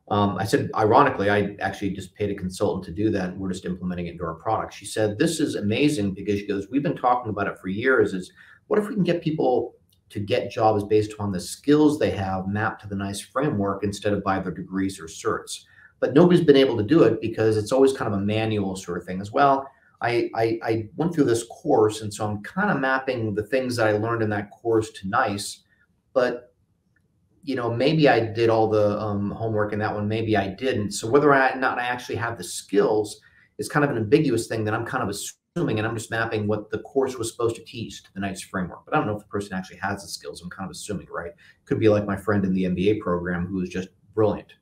I said, ironically, I actually just paid a consultant to do that. And we're just implementing it into our product. She said, this is amazing because she goes, we've been talking about it for years. Is what if we can get people to get jobs based on the skills they have mapped to the NICE framework instead of by their degrees or certs? But nobody's been able to do it because it's always kind of a manual sort of thing as well. I went through this course, and so I'm kind of mapping the things that I learned in that course to NICE, but maybe I did all the homework in that one, maybe I didn't. So whether or not I actually have the skills is kind of an ambiguous thing that I'm kind of assuming, and I'm just mapping what the course was supposed to teach to the NICE framework, but I don't know if the person actually has the skills. I'm kind of assuming, right? Could be like my friend in the MBA program who was just brilliant,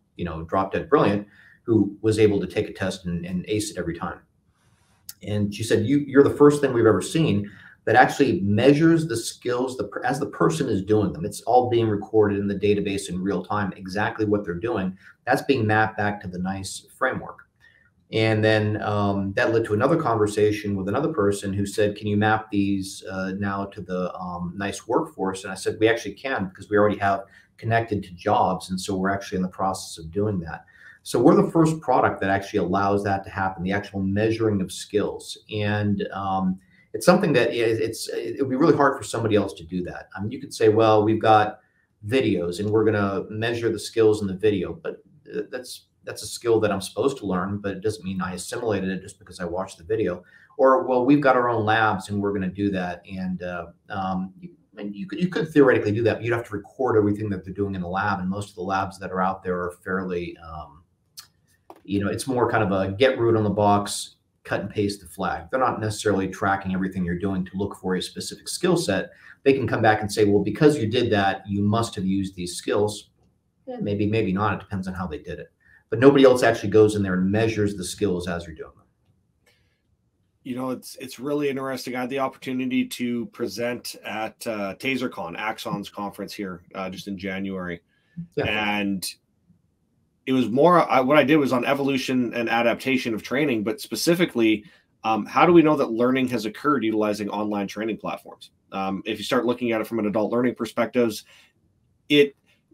drop dead brilliant, who was able to take a test and ace it every time. And she said, you're the first thing we've ever seen that actually measures the skills as the person is doing them. It's all being recorded in the database in real time, exactly what they're doing. That's being mapped back to the NICE framework. And then that led to another conversation with another person who said, can you map these now to the NICE workforce? And I said, we actually can, because we already have connected to jobs. And so we're actually in the process of doing that. So we're the first product that actually allows that to happen, the actual measuring of skills. And it's something that it would be really hard for somebody else to do that. I mean, you could say, well, we've got videos and we're going to measure the skills in the video, but that's a skill that I'm supposed to learn, but it doesn't mean I assimilated it just because I watched the video. Or, well, we've got our own labs and we're going to do that. And you could theoretically do that, but you'd have to record everything that they're doing in the lab. And most of the labs that are out there are fairly, it's more kind of a get root on the box, cut and paste the flag. They're not necessarily tracking everything you're doing to look for a specific skill set. They can come back and say, well, because you did that, you must have used these skills. Maybe, maybe not. It depends on how they did it. But nobody else actually goes in there and measures the skills as you're doing them. It's really interesting. I had the opportunity to present at TaserCon, Axon's conference here just in January. Yeah. And it was more, what I did was on evolution and adaptation of training, but specifically, how do we know that learning has occurred utilizing online training platforms? If you start looking at it from an adult learning perspective,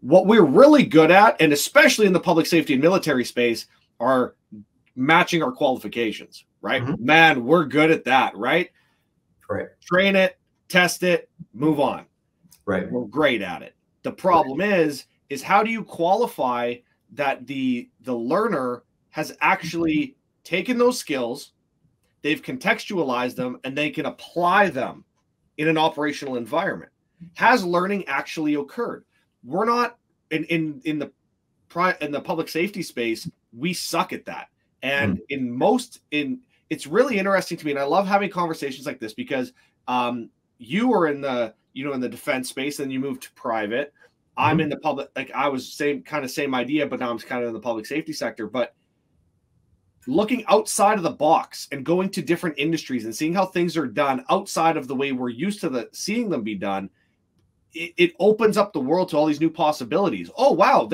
what we're really good at, and especially in the public safety and military space, are matching our qualifications, right? Mm-hmm. Man, we're good at that, right? Right. Train it, test it, move on. Right. We're great at it. The problem is how do you qualify that the learner has actually taken those skills, they've contextualized them, and they can apply them in an operational environment? Has learning actually occurred? We're not in the public safety space. We suck at that. And it's really interesting to me. And I love having conversations like this because you were in the defense space and you moved to private. I'm in the public, like I was same idea, but now I'm kind of in the public safety sector. But looking outside of the box and going to different industries and seeing how things are done outside of the way we're used to seeing them be done, it opens up the world to all these new possibilities. Oh, wow.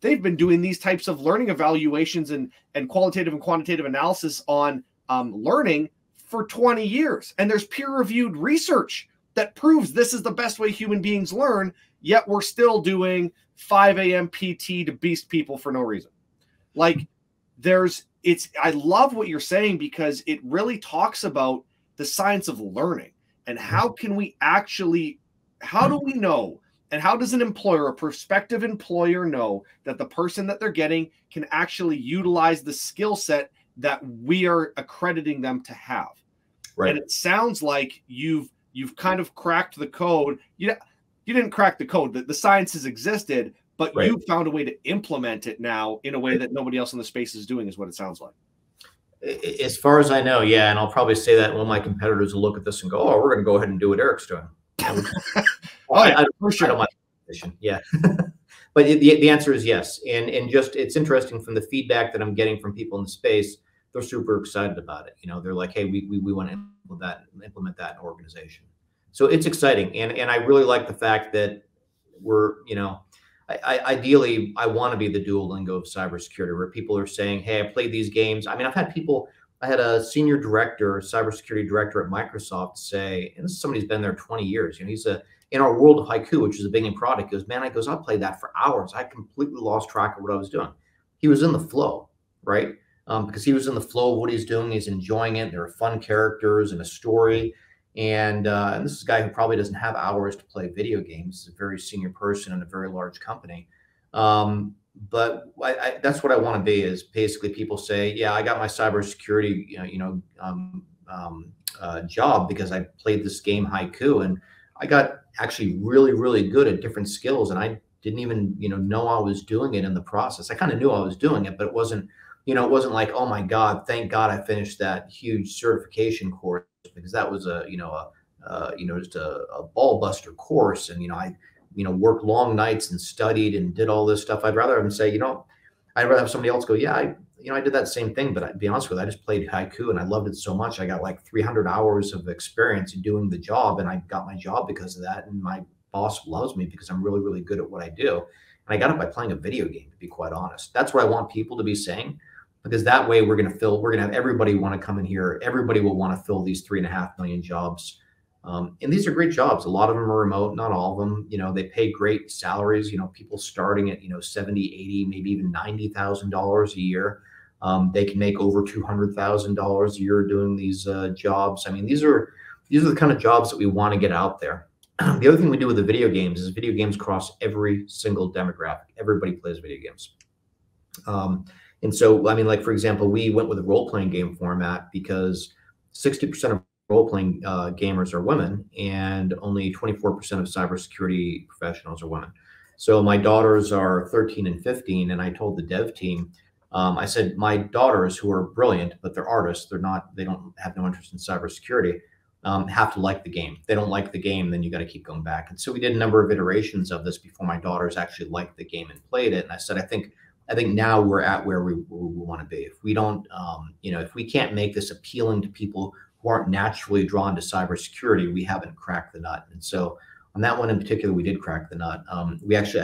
They've been doing these types of learning evaluations and qualitative and quantitative analysis on learning for 20 years. And there's peer-reviewed research that proves this is the best way human beings learn, yet we're still doing 5 a.m. PT to beast people for no reason. Like I love what you're saying because it really talks about the science of learning and how do we know, and how does an employer, a prospective employer, know that the person that they're getting can actually utilize the skill set that we are accrediting them to have? Right. And it sounds like you've kind of cracked the code. You didn't crack the code. The science has existed, but you found a way to implement it now in a way that nobody else in the space is doing, is what it sounds like. As far as I know, yeah. And I'll probably say that when my competitors will look at this and go, oh, we're going to go ahead and do what Eric's doing. For sure. I don't mind the position. Yeah. But the answer is yes. And just, it's interesting from the feedback that I'm getting from people in the space, they're super excited about it. They're like, hey, we want to implement that in an organization. So it's exciting. And I really like the fact that we're, ideally, I want to be the Duolingo of cybersecurity, where people are saying, hey, I played these games. I mean, I had a senior director, cybersecurity director at Microsoft say, and this is somebody who's been there 20 years. He's in our world of Haiku, which is a big name product. He goes, man, I played that for hours. I completely lost track of what I was doing. He was in the flow, right? Because he was in the flow of what he's doing. He's enjoying it. There are fun characters and a story. And this is a guy who probably doesn't have hours to play video games. He's a very senior person in a very large company. But that's what I want to be, is basically people say, yeah, I got my cybersecurity, job because I played this game Haiku, and I got actually really, really good at different skills. And I didn't even, know I was doing it in the process. I kind of knew I was doing it, but it wasn't like, oh my God, thank God I finished that huge certification course because that was just a ball buster course. And, I, worked long nights and studied and did all this stuff. I'd rather have them say, I'd rather have somebody else go, yeah, I did that same thing, but I'd be honest with you, I just played haiku and I loved it so much. I got like 300 hours of experience doing the job, and I got my job because of that. And my boss loves me because I'm really, really good at what I do. And I got it by playing a video game, to be quite honest. That's what I want people to be saying, because that way we're going to have everybody want to come in here. Everybody will want to fill these 3.5 million jobs. And these are great jobs. A lot of them are remote, not all of them. They pay great salaries. People starting at, 70, 80, maybe even $90,000 a year. They can make over $200,000 a year doing these jobs. I mean, these are the kind of jobs that we want to get out there. The other thing we do with the video games is video games cross every single demographic. Everybody plays video games. And so, I mean, like, for example, we went with a role-playing game format because 60% of role-playing gamers are women, and only 24% of cybersecurity professionals are women. So my daughters are 13 and 15, and I told the dev team, I said, my daughters, who are brilliant, but they're artists, they don't have no interest in cybersecurity, have to like the game. If they don't like the game, then you got to keep going back. And so we did a number of iterations of this before my daughters actually liked the game and played it. And I said, I think now we're at where we want to be. If we don't, if we can't make this appealing to people who aren't naturally drawn to cybersecurity, we haven't cracked the nut. And so on that one in particular, we did crack the nut. I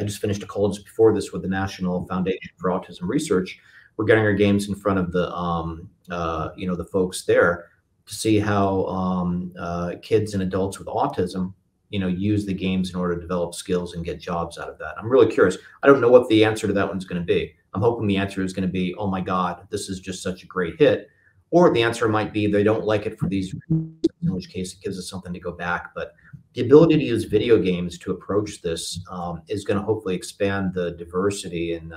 just finished a call just before this with the National Foundation for Autism Research. We're getting our games in front of the folks there to see how kids and adults with autism, use the games in order to develop skills and get jobs out of that. I'm really curious. I don't know what the answer to that one's going to be. I'm hoping the answer is going to be, oh my God, this is just such a great hit. Or the answer might be they don't like it for these reasons, in which case it gives us something to go back. But the ability to use video games to approach this is going to hopefully expand the diversity in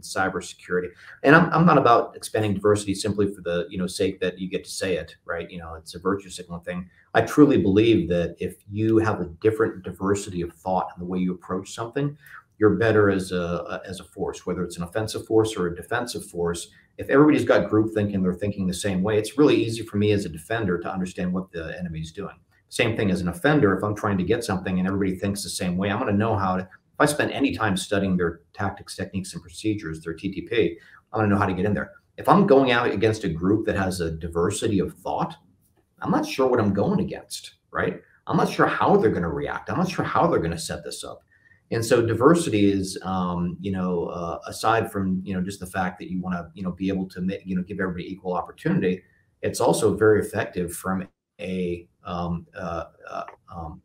cybersecurity. And I'm not about expanding diversity simply for the sake that you get to say it, right? It's a virtue signaling thing. I truly believe that if you have a different diversity of thought in the way you approach something, you're better as a force, whether it's an offensive force or a defensive force. If everybody's got group thinking, they're thinking the same way, it's really easy for me as a defender to understand what the enemy's doing. Same thing as an offender. If I'm trying to get something and everybody thinks the same way, I'm going to know how to, if I spend any time studying their tactics, techniques, and procedures, their TTP, I'm going to know how to get in there. If I'm going out against a group that has a diversity of thought, I'm not sure what I'm going against, right? I'm not sure how they're going to react. I'm not sure how they're going to set this up. And so diversity is, aside from, just the fact that you want to, be able to, give everybody equal opportunity, it's also very effective from a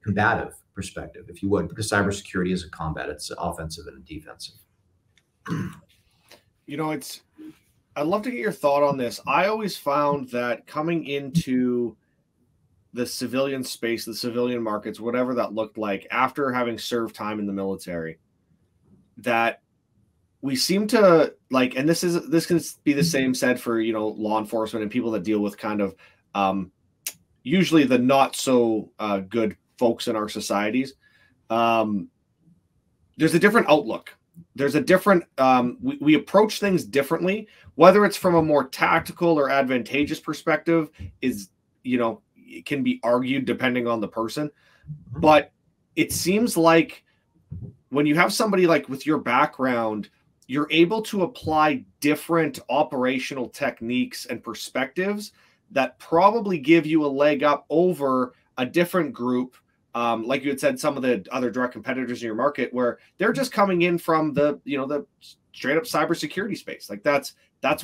combative perspective, if you would, because cybersecurity is a combat. It's offensive and defensive. I'd love to get your thought on this. I always found that coming into the civilian space, the civilian markets, whatever that looked like after having served time in the military, that we seem to like, and this can be the same said for, law enforcement and people that deal with kind of usually the not so good folks in our societies. There's a different outlook. There's a different, we approach things differently, whether it's from a more tactical or advantageous perspective is, it can be argued depending on the person. But it seems like when you have somebody like with your background, you're able to apply different operational techniques and perspectives that probably give you a leg up over a different group. Like you had said, some of the other direct competitors in your market where they're just coming in from the straight up cybersecurity space. Like that's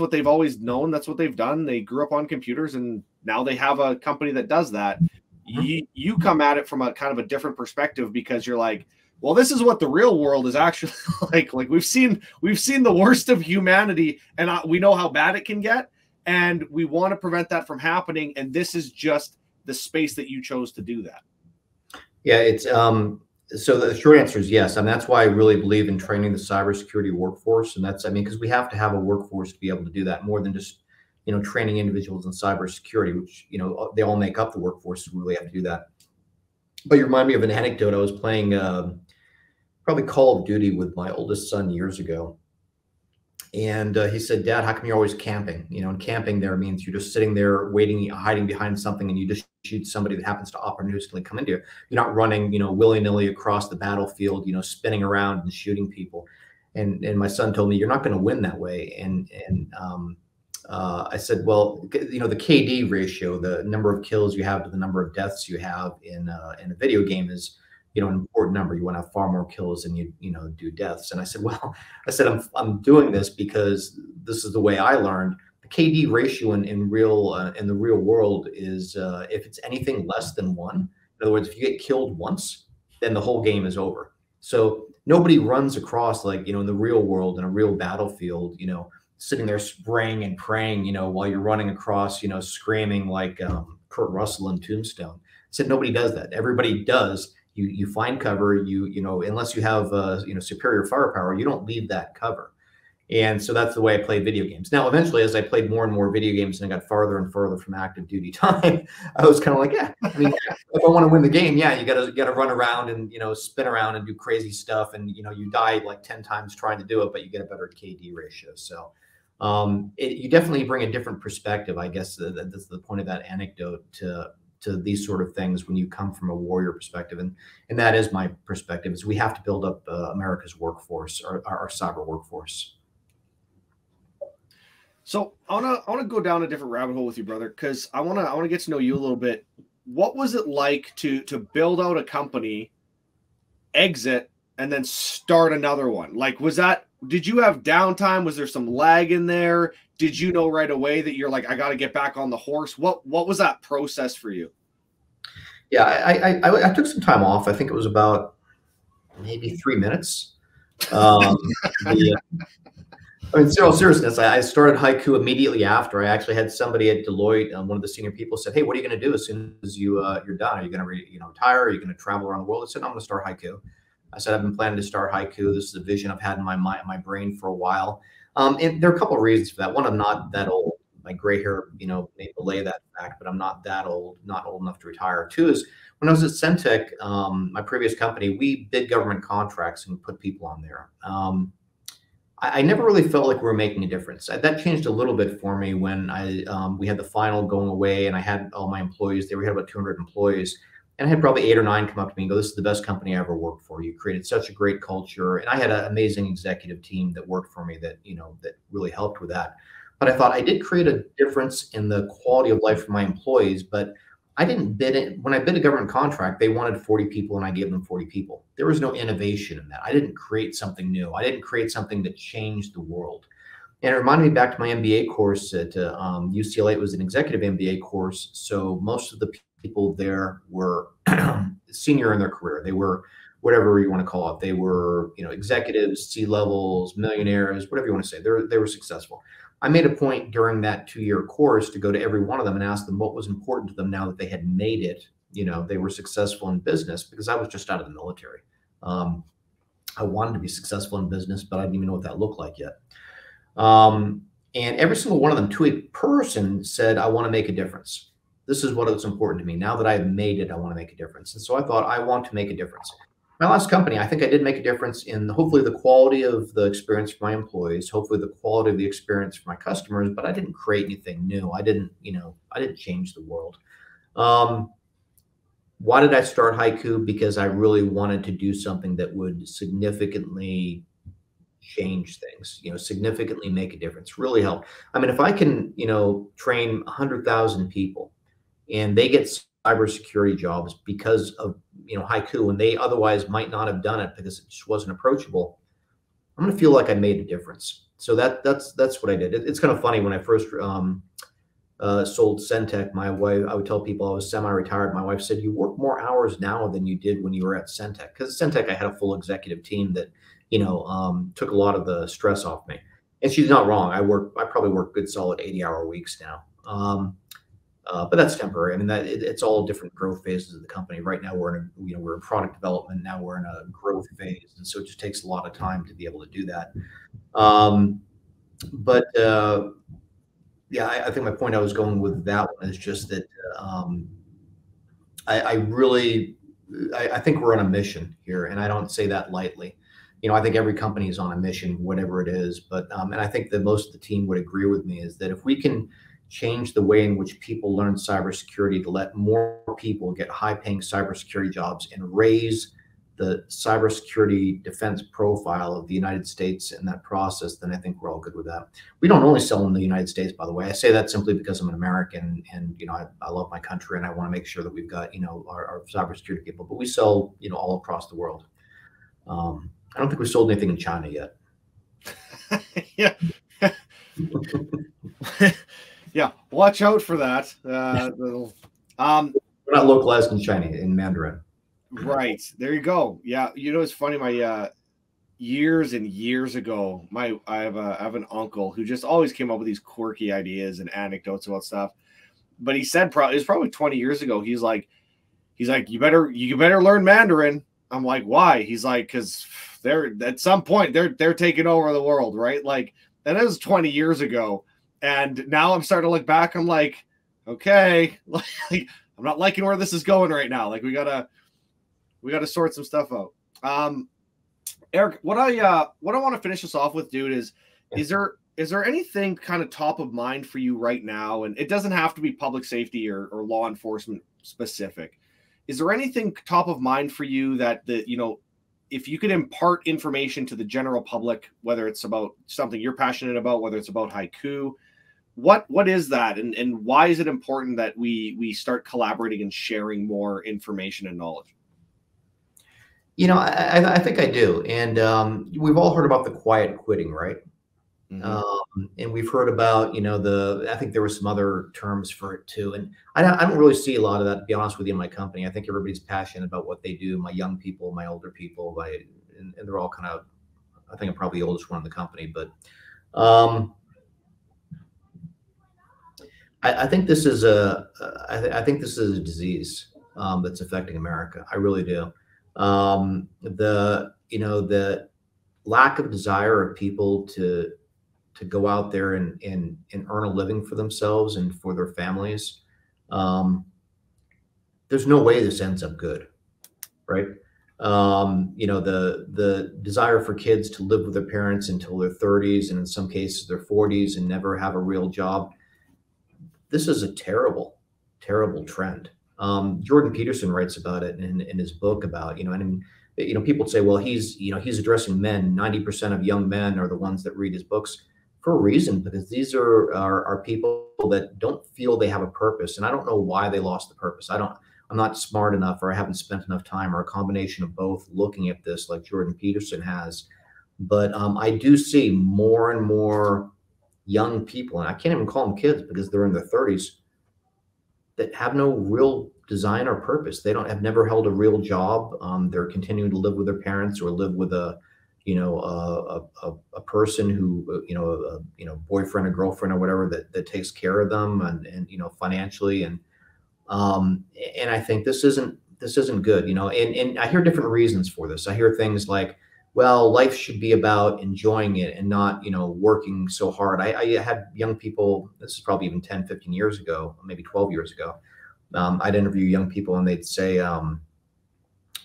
what they've always known. That's what they've done. They grew up on computers and now they have a company that does that. You come at it from a kind of a different perspective because you're like, well, this is what the real world is actually like. Like we've seen the worst of humanity and we know how bad it can get. And we want to prevent that from happening. And this is just the space that you chose to do that. Yeah, it's so the short answer is yes. And that's why I really believe in training the cybersecurity workforce. And that's, because we have to have a workforce to be able to do that more than just, training individuals in cybersecurity, which, they all make up the workforce. We really have to do that. But you remind me of an anecdote. I was playing probably Call of Duty with my oldest son years ago. And he said, "Dad, how come you're always camping? You know, and camping there means you're just sitting there waiting, hiding behind something, and you just shoot somebody that happens to opportunistically come into you. You're not running, you know, willy-nilly across the battlefield, you know, spinning around and shooting people." And my son told me, "You're not going to win that way." I said, "Well, you know, the KD ratio, the number of kills you have to the number of deaths you have in a video game is, you know, an important number. You want to have far more kills than you know, do deaths." And I said, "Well," I said, I'm doing this because this is the way I learned. The KD ratio in the real world is if it's anything less than 1. In other words, if you get killed once, then the whole game is over. So nobody runs across, like, you know, in the real world, in a real battlefield, you know, sitting there spraying and praying, you know, while you're running across, you know, screaming like Kurt Russell in Tombstone. I said nobody does that. Everybody does. You find cover. You know, unless you have you know, superior firepower, you don't leave that cover. And so that's the way I played video games. Now, eventually, as I played more and more video games and I got farther and farther from active duty time, I was kind of like, yeah, I mean, if I want to win the game, yeah, you gotta run around and, you know, spin around and do crazy stuff, and, you know, you die like 10 times trying to do it, but you get a better KD ratio. So you definitely bring a different perspective. I guess that's the point of that anecdote to these sort of things when you come from a warrior perspective, and that is my perspective. Is we have to build up America's workforce, our cyber workforce. So I wanna go down a different rabbit hole with you, brother, because I wanna get to know you a little bit. What was it like to build out a company, exit, and then start another one? Like, did you have downtime? Was there some lag in there? Did you know right away that you're like, I got to get back on the horse? What was that process for you? Yeah, I took some time off. I think it was about maybe 3 minutes. I mean, in all seriousness, I started Haiku immediately after. I actually had somebody at Deloitte, one of the senior people, said, "Hey, what are you going to do as soon as you're done? Are you going to retire? Are you going to travel around the world?" I said, "I'm going to start Haiku." I said, "I've been planning to start Haiku. This is a vision I've had in my brain for a while." And there are a couple of reasons for that. One, I'm not that old. My gray hair, you know, may belay that fact, but I'm not that old, not old enough to retire. Two is, when I was at Centec, my previous company, we bid government contracts and put people on there. I never really felt like we were making a difference. That changed a little bit for me when we had the final going away, and I had all my employees there. We had about 200 employees, and I had probably 8 or 9 come up to me and go, "This is the best company I ever worked for. You created such a great culture." And I had an amazing executive team that worked for me that, you know, that really helped with that. But I thought I did create a difference in the quality of life for my employees, but I didn't bid it. When I bid a government contract, they wanted 40 people and I gave them 40 people. There was no innovation in that. I didn't create something new. I didn't create something that changed the world. And it reminded me back to my MBA course at UCLA. It was an executive MBA course. So most of the people there were senior in their career. They were whatever you want to call it. They were, you know, executives, C-levels, millionaires, whatever you want to say. They were successful. I made a point during that 2-year course to go to every one of them and ask them what was important to them now that they had made it. You know, they were successful in business, because I was just out of the military. I wanted to be successful in business, but I didn't even know what that looked like yet. And every single one of them, to a person, said, "I want to make a difference. This is what is important to me. Now that I've made it, I want to make a difference." And so I thought, I want to make a difference. My last company, I think I did make a difference in hopefully the quality of the experience for my employees, hopefully the quality of the experience for my customers, but I didn't create anything new. I didn't change the world. Why did I start Haiku? Because I really wanted to do something that would significantly change things, you know, significantly make a difference, really help. I mean, if I can, you know, train 100,000 people and they get cybersecurity jobs because of, you know, Haiku, and they otherwise might not have done it because it just wasn't approachable, I'm going to feel like I made a difference. So that's what I did. It's kind of funny. When I first sold Centec, my wife, I would tell people I was semi-retired. My wife said, "You work more hours now than you did when you were at Centec." Because at Centec, I had a full executive team that, you know, took a lot of the stress off me. And she's not wrong. I probably work good solid 80-hour weeks now. But that's temporary. I mean, it's all different growth phases of the company. Right now, we're in product development. Now we're in a growth phase, and so it just takes a lot of time to be able to do that. Yeah, I think my point I was going with that one is just that I think we're on a mission here, and I don't say that lightly. I think every company is on a mission, whatever it is. But and I think that most of the team would agree with me is that if we can change the way in which people learn cybersecurity to let more people get high-paying cybersecurity jobs and raise the cybersecurity defense profile of the United States in that process, then I think we're all good with that. We don't only sell in the United States, by the way. I say that simply because I'm an American and, I love my country and I want to make sure that we've got, our cybersecurity people, but we sell, all across the world. I don't think we sold anything in China yet. Yeah. Yeah. Watch out for that. We're not localized in China, in Mandarin. Right. There you go. Yeah. It's funny. My years and years ago, I have an uncle who just always came up with these quirky ideas and anecdotes about stuff. But he said it was probably 20 years ago. He's like, you better learn Mandarin. I'm like, why? He's like, because they're at some point they're taking over the world, right? Like, and that was 20 years ago. And now I'm starting to look back. I'm like, okay, like I'm not liking where this is going right now. Like we gotta sort some stuff out. Eric, what I want to finish this off with, dude, is there anything kind of top of mind for you right now? And it doesn't have to be public safety or law enforcement specific. Is there anything top of mind for you that if you could impart information to the general public, whether it's about something you're passionate about, whether it's about Haiku, what is that? And why is it important that we start collaborating and sharing more information and knowledge? I think I do. And we've all heard about the quiet quitting, right? Mm-hmm. And we've heard about, I think there were some other terms for it too. And I don't really see a lot of that, to be honest with you, in my company. I think everybody's passionate about what they do. My young people, my older people, and they're all kind of, I think I'm probably the oldest one in the company, but I think this is I think this is a disease that's affecting America. I really do. The lack of desire of people to go out there and earn a living for themselves and for their families. There's no way this ends up good, right? The desire for kids to live with their parents until their 30s and in some cases their 40s and never have a real job. This is a terrible, terrible trend. Jordan Peterson writes about it in his book about, people say, well, he's addressing men. 90% of young men are the ones that read his books for a reason, because these are people that don't feel they have a purpose. And I don't know why they lost the purpose. I'm not smart enough, or I haven't spent enough time, or a combination of both, looking at this like Jordan Peterson has. But I do see more and more young people, and I can't even call them kids because they're in their 30s, that have no real design or purpose. They have never held a real job. They're continuing to live with their parents or live with a person who, boyfriend or girlfriend or whatever that takes care of them and financially. And I think this isn't good, and I hear different reasons for this. I hear things like, well, life should be about enjoying it and not, working so hard. I had young people, this is probably even 10, 15 years ago, maybe 12 years ago. I'd interview young people and they'd say,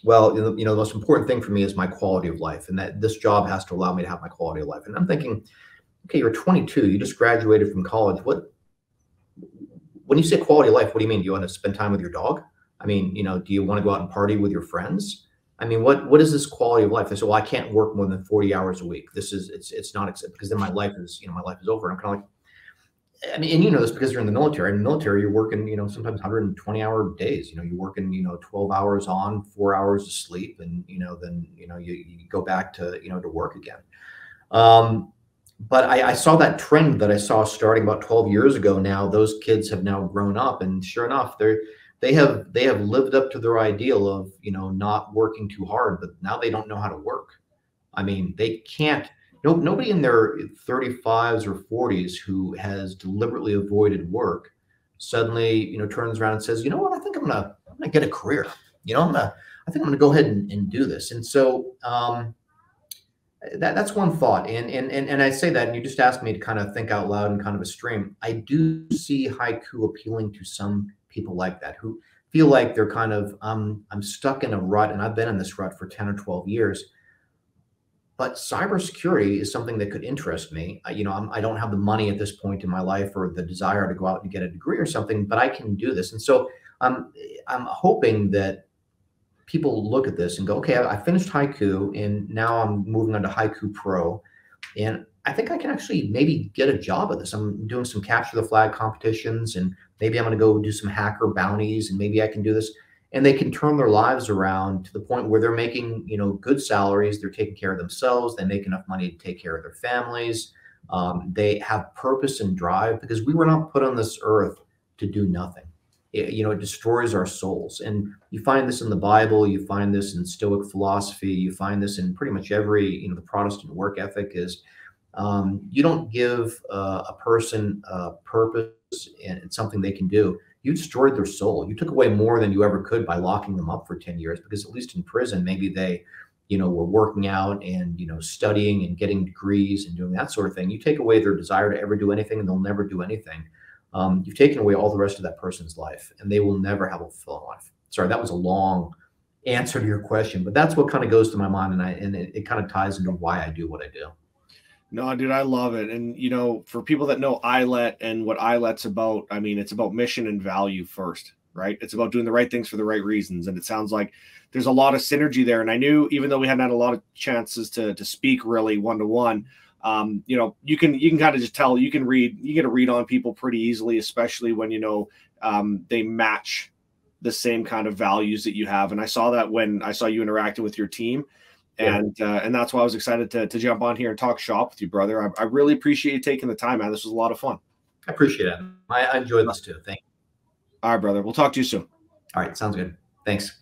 well, the most important thing for me is my quality of life, and that this job has to allow me to have my quality of life. And I'm thinking, okay, you're 22, you just graduated from college. When you say quality of life, what do you mean? Do you want to spend time with your dog? I mean, do you want to go out and party with your friends? I mean, what is this quality of life? They say, well, I can't work more than 40 hours a week. It's not acceptable, because then my life is over. And I'm kind of like, I mean, and this because you're in the military. In the military, you're working, sometimes 120-hour days. You're working, 12 hours on, 4 hours of sleep, and then you go back to to work again. But I saw that trend that I saw starting about 12 years ago. Now those kids have now grown up, and sure enough, they have lived up to their ideal of not working too hard, but now they don't know how to work. I mean, they can't. Nobody in their 35s or 40s who has deliberately avoided work suddenly turns around and says, you know what, I think I'm gonna get a career. I think I'm gonna go ahead and do this. And so that's one thought. And I say that, and you just asked me to kind of think out loud and kind of a stream. I do see Haiku appealing to some people like that, who feel like they're kind of, I'm stuck in a rut, and I've been in this rut for 10 or 12 years. but cybersecurity is something that could interest me. I don't have the money at this point in my life or the desire to go out and get a degree or something, but I can do this. And so I'm hoping that people look at this and go, okay, I finished Haiku and now I'm moving on to Haiku Pro. And I think I can actually maybe get a job at this. I'm doing some capture the flag competitions, and maybe I'm going to go do some hacker bounties, and maybe I can do this. And they can turn their lives around to the point where they're making, good salaries. They're taking care of themselves. They make enough money to take care of their families. They have purpose and drive, because we were not put on this earth to do nothing. It destroys our souls. And you find this in the Bible, you find this in Stoic philosophy, you find this in pretty much every, the Protestant work ethic is, you don't give a person a purpose and it's something they can do. You destroyed their soul. You took away more than you ever could by locking them up for 10 years, because at least in prison, maybe they, were working out and, studying and getting degrees and doing that sort of thing. You take away their desire to ever do anything, and they'll never do anything. You've taken away all the rest of that person's life, and they will never have a fulfilling life. Sorry, that was a long answer to your question, but that's what kind of goes to my mind, and it kind of ties into why I do what I do. No, dude, I love it. And, for people that know ILET and what ILET's about, I mean, it's about mission and value first, right? It's about doing the right things for the right reasons. And it sounds like there's a lot of synergy there. And I knew, even though we hadn't had a lot of chances to speak really one-to-one, you can kind of just tell, you get a read on people pretty easily, especially when, they match the same kind of values that you have. And I saw that when I saw you interacting with your team. And that's why I was excited to jump on here and talk shop with you, brother. I really appreciate you taking the time, man. This was a lot of fun. I appreciate it. I enjoyed this too. Thank you. All right, brother. We'll talk to you soon. All right. Sounds good. Thanks.